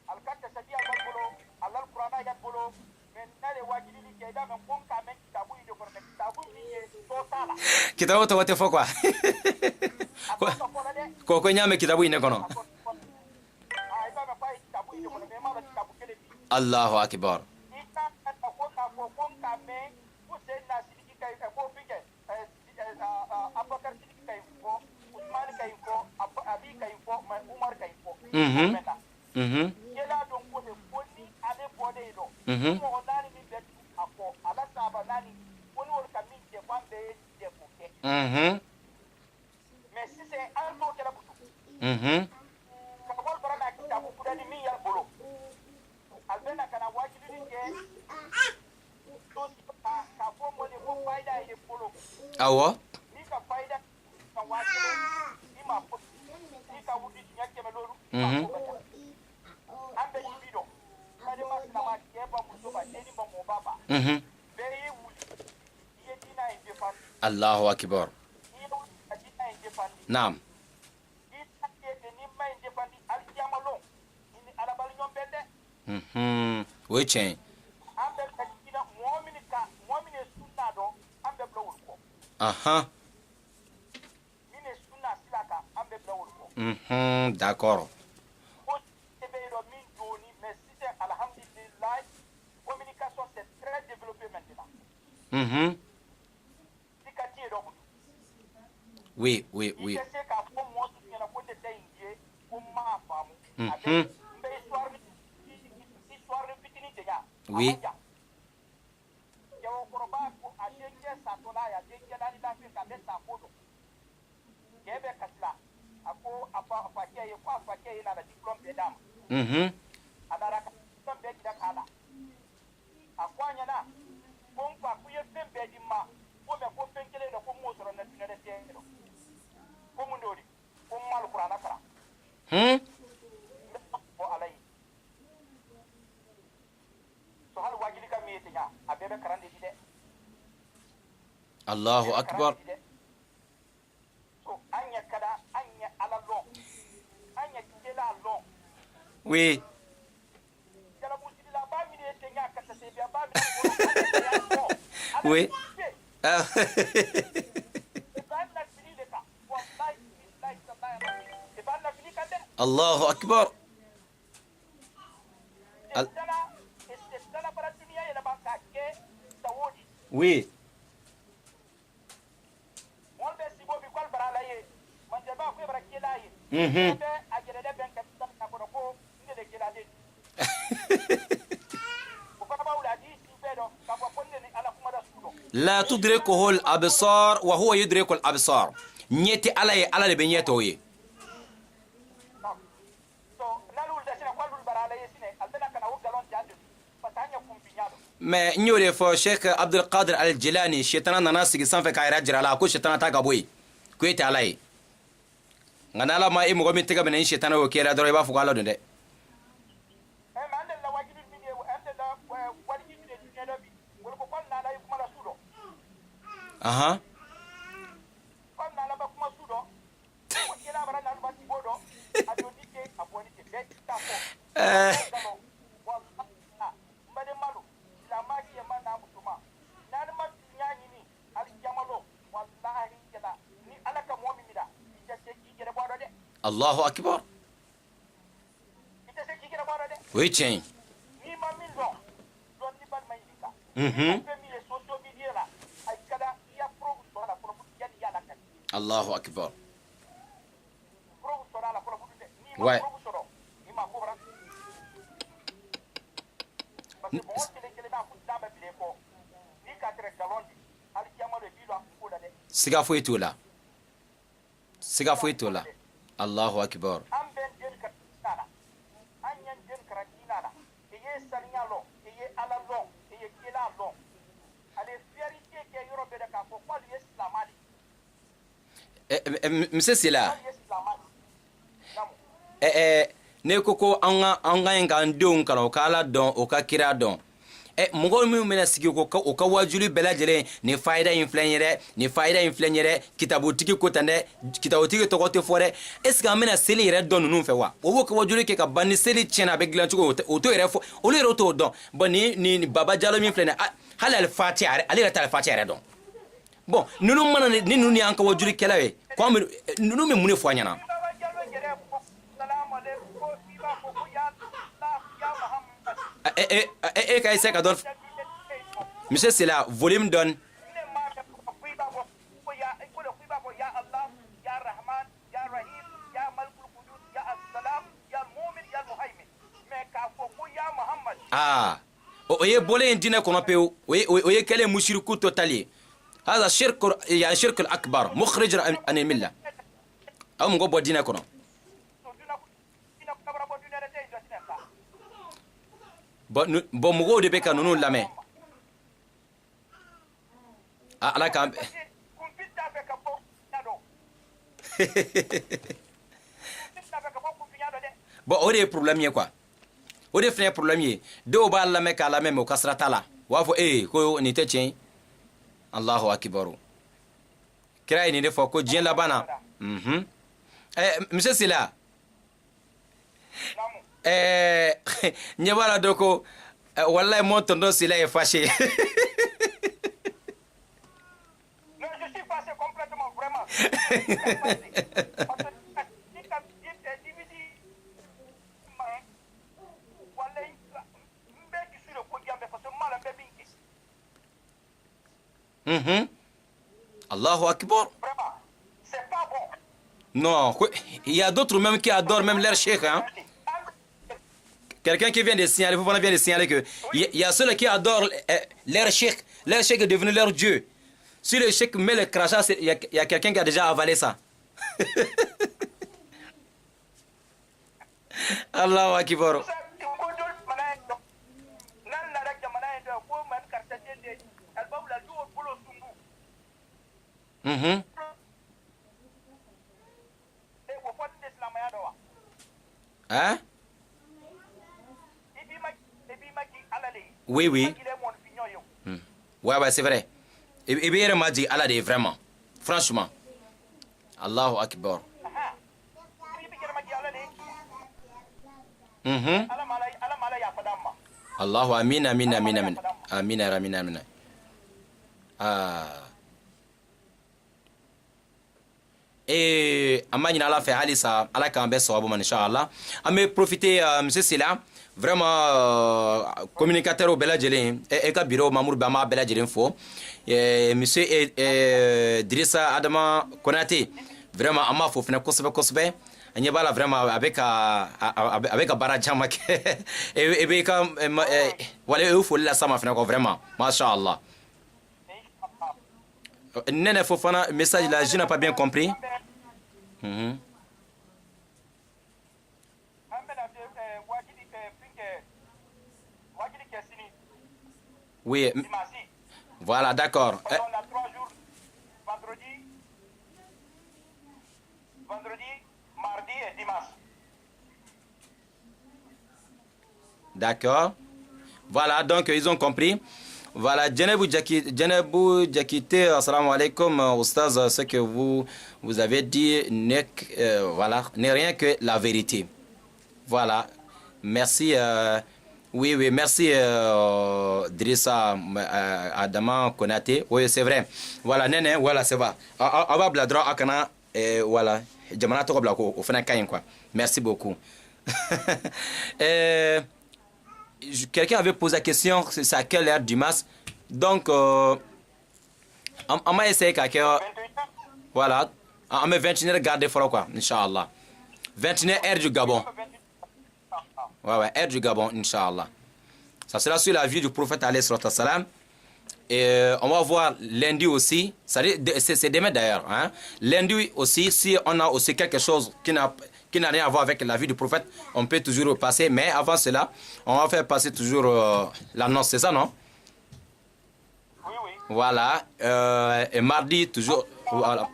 alkata sadia bolo Allah qur'ana ya bolo men nale wajili li keda men kon ka men kitabu ide ko men kitabu ni to sala kitabu to wote fo quoi ko nyame kitabu ine kono Allahu akbar. Awa. Allahu akbar. Naam. Wechen. Aha. D'accord. Oui, oui, oui. Oui. Allahu akbar. Oui. Oui. Allahu akbar. Oui. لا تدركه الأبصار وهو يدرك الأبصار. نيتي على بنيته. mais nyore fo Sheikh Abdul Qadir Al-Jilani shetana nana sigi sanfɛ k'a yɛrɛ jira la ko shetana ta ka bɔ yen ko e tɛ ala ye nka n'ala ma e mɔgɔ min tɛgɛ minɛ ni shetana y'o kɛra dɔrɔn i b'a fɔ ko ala don dɛ Aha. Comme dans la Bakuma Soudan, qui est là, voilà, dans le Batibodo, à Dodike, à Bonite, d'être d'accord. Allahu Akbar. Oui, tiens. Mhm. Allahu Akbar. Ouais. Siga foyi t'o la. Siga foyi t'o la. Allahu Akbar. Monsieur Sila. Ne ko an ka yen k'an denw kalan o ka Ala dɔn o ka kira dɔn. Mɔgɔ minnu bɛna sigi o ka wajuli bɛɛ lajɛlen nin fayida in filɛ nin ye dɛ, nin fayida in filɛ nin ye dɛ, kitabutigi ko tan dɛ, kitabutigi tɔgɔ tɛ fɔ dɛ. Est-ce que an bɛna seli yɛrɛ dɔn ninnu fɛ wa? O b'o ka wajuli kɛ ka ban, ni seli tiɲɛna a bɛ dilan cogo o t'o yɛrɛ fɔ, olu yɛrɛ t'o dɔn. Bon ni Baba Jalo min filɛ nin ye, hali Al-Fatiha ale yɛrɛ t'a Al-Fatiha yɛrɛ dɔn. Bon ninnu mana ni ninnu y'an ka wajuli kɛlaw ye, ninnu bɛ mun de fɔ an ɲɛna? Ka essayer ka dɔn. Monsieur Sela, volume donne. Ah, oye bolé dina kono peu, oye kele mushriku totali. هذا شرك يعني شرك الأكبر مخرج عن الملة أو من قبل دينا كنا بمقول ده بكا نقول لامه على كام أودي problem ye quoi ودي فني problem ye دو بالله كلا مه كسرة لا وافو كو نيتشين Allahu Akbar. Kira ini defo ko jien labana. Monsieur Sila. Nyabala doko wallahi mon tonton Sila est fâché. Non, je suis fâché complètement vraiment. Allahu Akbar. C'est pas bon. Non, il y a d'autres même qui adorent même leur cheikh. Hein? Quelqu'un qui vient de signaler, vous vient de signaler que il y a ceux qui adorent leur cheikh. Leur cheikh est devenu leur dieu. Si le cheikh met le crachat, il y a quelqu'un qui a déjà avalé ça. Allahu Akbar. Hein? Oui, oui. Ouais, c'est vrai. Et bien, il m'a dit, Allah est vraiment. Franchement. Allahu Akbar. Allahu amin, amin, amin, amin. Amin, amin, amin. Amani ala fait halisa ala kan be sawabu man inshallah ame profiter monsieur Sila vraiment communicateur au bela jelen e ka bureau Mamour Bama bela jelen fo monsieur Drissa Adama Konate vraiment ama fo fina kosbe anya bala vraiment avec bara jama e be ka wala e fo la sama fina ko vraiment machallah Nene Fofana, message là, je n'ai pas bien compris. Oui, voilà, d'accord. Vendredi, mardi et dimanche. D'accord. Voilà, donc ils ont compris. Voilà, Djenebou Djakité, assalamu alaikum, Oustaz, ce que vous avez dit n'est rien que la vérité. Voilà, merci, oui, merci Drissa Adama Konate, oui, c'est vrai. Voilà, Nene, voilà, c'est vrai. Aba Bladra Akana, voilà, Djamana Tokoblako, au Fenakaïn, quoi. Merci beaucoup. Quelqu'un avait posé la question, c'est à quelle heure du match. Donc, on m'a essayé qu'à voilà, on met 21h garder fort quoi, Inch'Allah. 21h heure du Gabon. Ouais, heure du Gabon, Inch'Allah. Ça sera sur la vie du prophète alayhi salam. Et on va voir lundi aussi, c'est demain d'ailleurs. Hein? Lundi aussi, si on a aussi quelque chose qui n'a rien à voir avec la vie du prophète, on peut toujours passer. Mais avant cela, on va faire passer toujours l'annonce, c'est ça, non? Oui. Voilà. Et mardi, toujours... Voilà.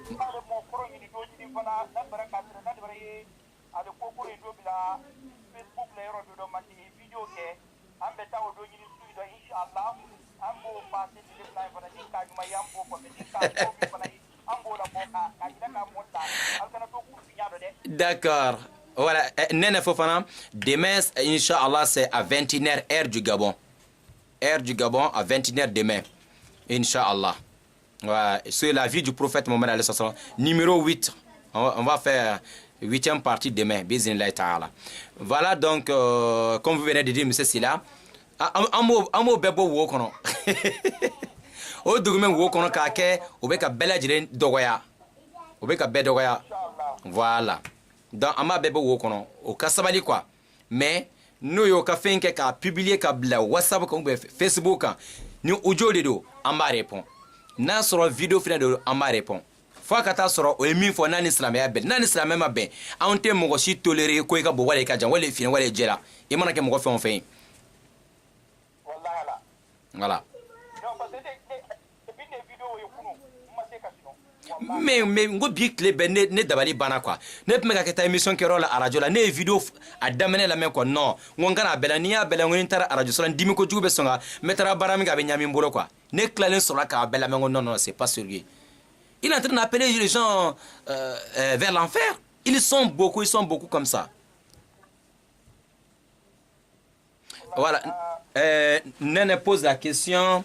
D'accord. Voilà. Nene Fofana, demain, Inch'Allah, c'est à 21h, heure du Gabon. Heure du Gabon, à 21h demain. Inch'Allah. Voilà. Sur la vie du prophète Mohammed alayhi salam, numéro 8. On va faire 8e partie demain. Bismillah ta'ala. Voilà, donc, comme vous venez de dire, monsieur Silla, un mot bebo wokono. O document wokono kake, obeka bela jiren dogoya. Obeka be dogoya. Voilà. Donc, ama bebo wokono. O kasabali quoi. Mais, nous yo ka fenke ka publier ka bla WhatsApp ko Facebook ni audio de do amba répond. Na sur vidéo fina de amba répond. Faut ka ta soro o emi fo nan islam ya ben. Nan islam ma ben. On te mo si tolérer ko ka bo wale ka jan wale fina wale jela. E mana ke mo fe on fe. Voilà. Mais ngo bi clé ben ne dabali bana quoi. Ne pe ka ta émission ke rola radio la ne vidéo a damene la men ko non. Ngo ngana bela ni ya bela ngoni tara radio so dimi ko jube songa metara barami ga be nyami mbolo quoi. Ne clalen sur la ka bela men non c'est pas sérieux. Il est en train d'appeler les gens vers l'enfer. Ils sont beaucoup comme ça. Voilà. Nene pose la question.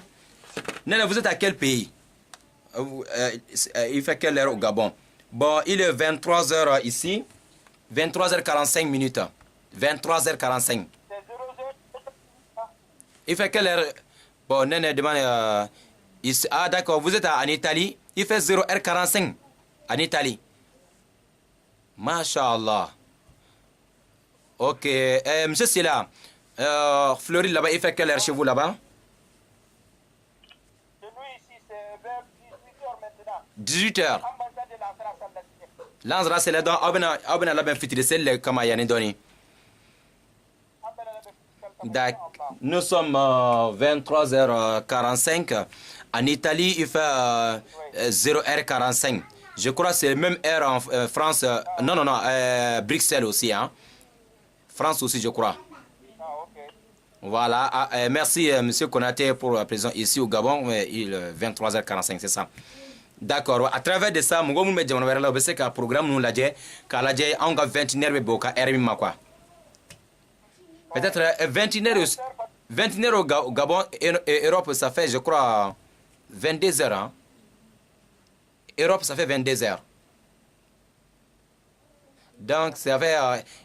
Nene, vous êtes à quel pays? Il fait quelle heure au Gabon? Bon, il est 23h ici. 23h45 minutes. 23h45. Il fait quelle heure? Bon, Nene demande... ah d'accord, vous êtes en Italie. Il fait 0h45 en Italie. Masha'Allah. Ok. Monsieur Silla, Floride là-bas, il fait quelle heure chez vous là-bas? Chez nous ici, c'est vers 18h maintenant. 18h. L'anzra c'est là dans Abena la ben fitri c'est le kama yani doni. Nous sommes 23h45. En Italie, il fait 0h45. Je crois que c'est la même heure en France. Non, Bruxelles aussi. Hein. France aussi, je crois. Voilà. Merci, monsieur Konaté, pour la présence ici au Gabon. Il est 23h45, c'est ça. D'accord. À travers de ça, je vais dire que le programme nous l'a dit. Quand l'a dit, on a 21h, quoi. Peut-être 21h au Gabon et Europe, ça fait, je crois, 22 heures. Hein? Europe, ça fait 22 heures. Donc, ça fait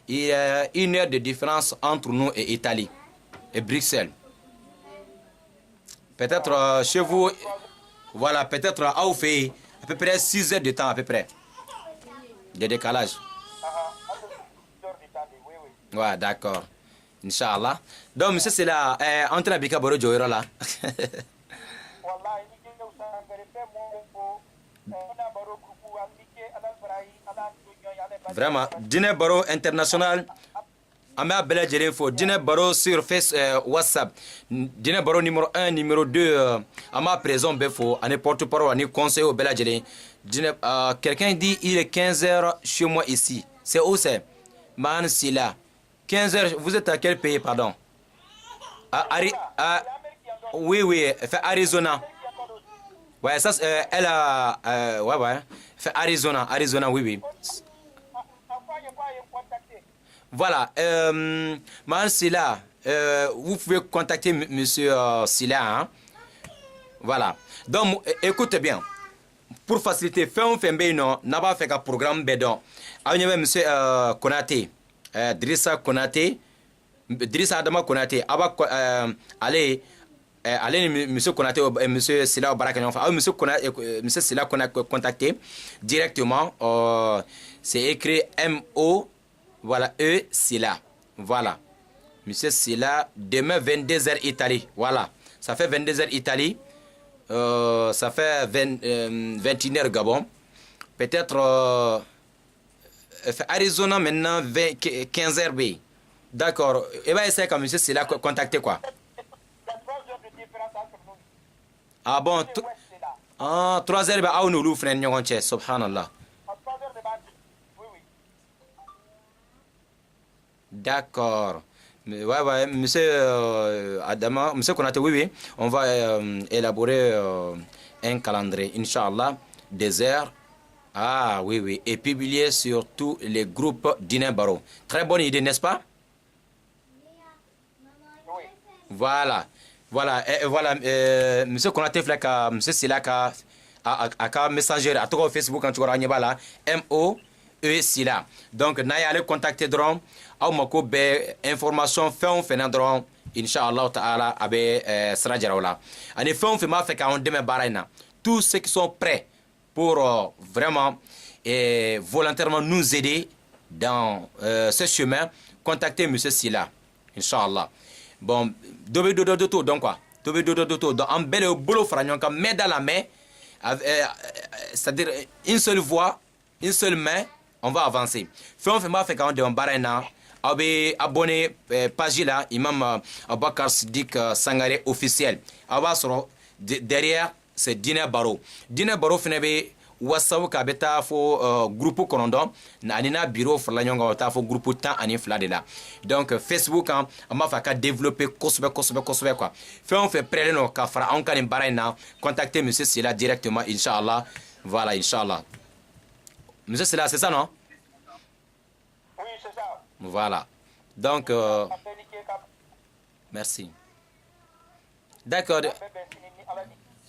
il y a 1 heure de différence entre nous et Italie et Bruxelles. Peut-être chez vous, voilà, peut-être à Oufé, à peu près 6 heures de temps, à peu près, de décalage. Ouais, d'accord. Inch'Allah. Donc, monsieur, c'est là, en train de Boro Joyro là. Vraiment, Dine Baro International, Amea Bela Djerefo, Dine Baro sur WhatsApp, Dine Baro numéro 1, numéro 2, Ama Présent Befo, Ane porte-parole, Ane conseil au Bela Djere. Quelqu'un dit il est 15h chez moi ici. C'est où c'est? Man Silla. 15h, vous êtes à quel pays, pardon? Oui, oui, elle fait Arizona. Ouais, ça, elle a... ouais, ouais. Fait Arizona, Arizona, oui, oui. Voilà. Madame Silla, vous pouvez contacter monsieur Silla. Hein? Voilà. Donc, écoutez bien. Pour faciliter, fais un non, n'a pas fait un programme bédon. Il y avait monsieur Konaté, Drissa Konaté, Drissa Adama Konaté, allez, monsieur Konaté, monsieur Silla Barakanyon, monsieur Konaté, monsieur Silla contacté directement. C'est écrit M-O, voilà, E Silla. Voilà. Monsieur Silla, demain 22h Italie. Voilà. Ça fait 22h Italie. Ça fait 21h Gabon. Peut-être Arizona maintenant 15h B. D'accord. Et bien, essayer comme monsieur, c'est là contacter quoi. Ah bon. 3h B. Ah, nous l'ouvre, frère, nous subhanallah. D'accord. Ouais, ouais, monsieur Adama, monsieur Konaté, oui, oui, on va élaborer un calendrier, Inch'Allah, des heures. Ah, oui, oui, et publier sur tous les groupes d'Ine Baro. Très bonne idée, n'est-ce pas? Voilà, voilà, voilà, monsieur Konaté, monsieur Silaka, à Messenger, à tout Facebook, quand tu vas là, M-O-E Sila. Donc, n'ayez allé contacter Drom. Aw mako bɛ information fɛn o fɛn dɔrɔn inshallah ta'ala a bɛ sira jira o la ani fɛn o fɛn b'a fɛ k'an dɛmɛ baara in na tous ceux qui sont prêts pour vraiment volontairement nous aider dans ce chemin contactez monsieur Silla inshallah bon dɔ bɛ dɔ to dɔn quoi dɔ bɛ dɔ to donc an bɛɛ de bolo fara ɲɔgɔn kan main dans la main c'est-à-dire une seule voix une seule main on va avancer fɛn o fɛn b'a fɛ k'an dɛmɛ baara in na aw bɛ abonné page la imam Abubakar Siddiq Sangare officiel aw b'a sɔrɔ derrière c'est Dinɛ Baro Dinɛ Baro fana bɛ WhatsApp k'a bɛ taa fo groupe 9 ani n'a bureau farala ɲɔgɔn kan o bɛ taa fo groupe 12 de la donc Facebook kan an b'a fɛ a ka développer kosɛbɛ kosɛbɛ kosɛbɛ quoi fɛn o fɛn prêt don ka fara anw ka nin baara in na contactez monsieur Silla directement inchallah voilà inchallah monsieur Silla c'est ça non? Voilà. Donc, merci. D'accord.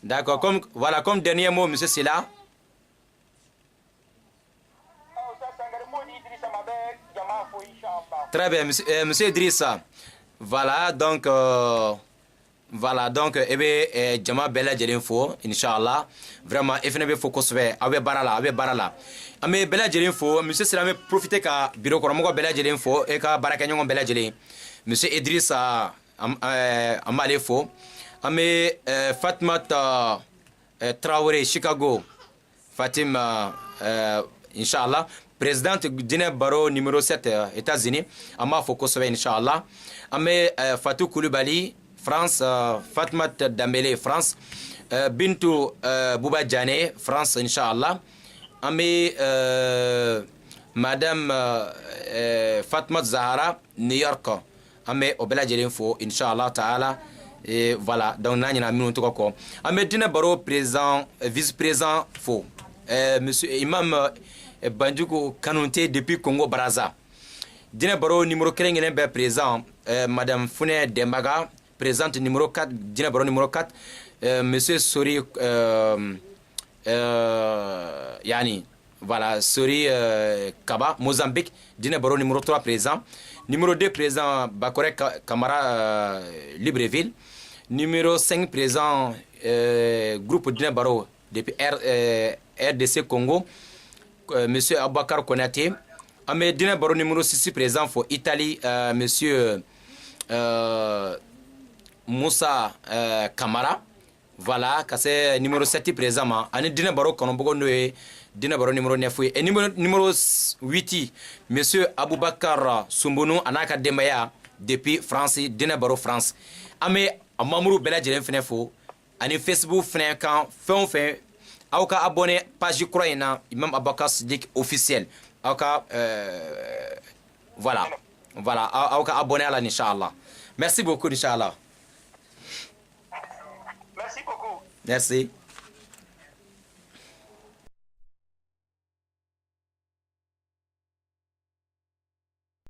D'accord. Comme dernier mot, monsieur Silla. Très bien, monsieur Idrissa. Voilà, donc, eh bien, Jama Bella Jelinfo, Inch'Allah. Vraiment, il faut que focus sur Abe Barala. Ame Bella Jelinfo, monsieur Silla, profitez ka bureau Koromogo Bella Jelinfo et ka Barakanyon Bella Jelin. Monsieur Idrissa, Amalefo. Ame Fatma Traoré, Chicago. Fatima, Inch'Allah. Présidente Dinɛ Baro numéro 7 États-Unis. Ama focus sur Inch'Allah. Ame Fatou Koulibaly. France, Fatma Dambélé, France, Bintou Bouba Djane, France, Inch'Allah. Ami Madame Fatma Zahara, New York. Ami Obela Djelinfo, Inch'Allah Ta'ala. Et voilà, donc nous avons tout quoi. Ami Dinɛ Baro, président, vice-président, faux. Monsieur Imam Bandjuko Kanouté depuis Congo-Brazza. Dinɛ Baro, numéro 4, présent, Madame Founé Dembaga. Présente numéro 4, Dinɛ Baro numéro 4, monsieur Sori, Yani, voilà, Sori Kaba, Mozambique, Dinɛ Baro numéro 3 présent, numéro 2 présent, Bakore Kamara, Libreville, numéro 5 présent, groupe Dinɛ Baro depuis RDC Congo, monsieur Aboubacar Konaté, mais Dinɛ Baro numéro 6 présent pour Italie, monsieur Moussa Kamara, voilà, c'est numéro 7 présent. Et Dinɛ Baro Konobogo Dinɛ Baro numéro 9 et numéro 8, monsieur Aboubakar Sumbounou Anaka Dembaya depuis France, Dinɛ Baro France. Ame Mamourou Bella Djelen Fenefo, ani Facebook Fenkan, fin, Aoka abonné page Croyena, Imam Abubakar Siddiq officiel. Aoka, voilà, Aoka abonné à la Inch'Allah. Merci beaucoup, Inch'Allah. Merci.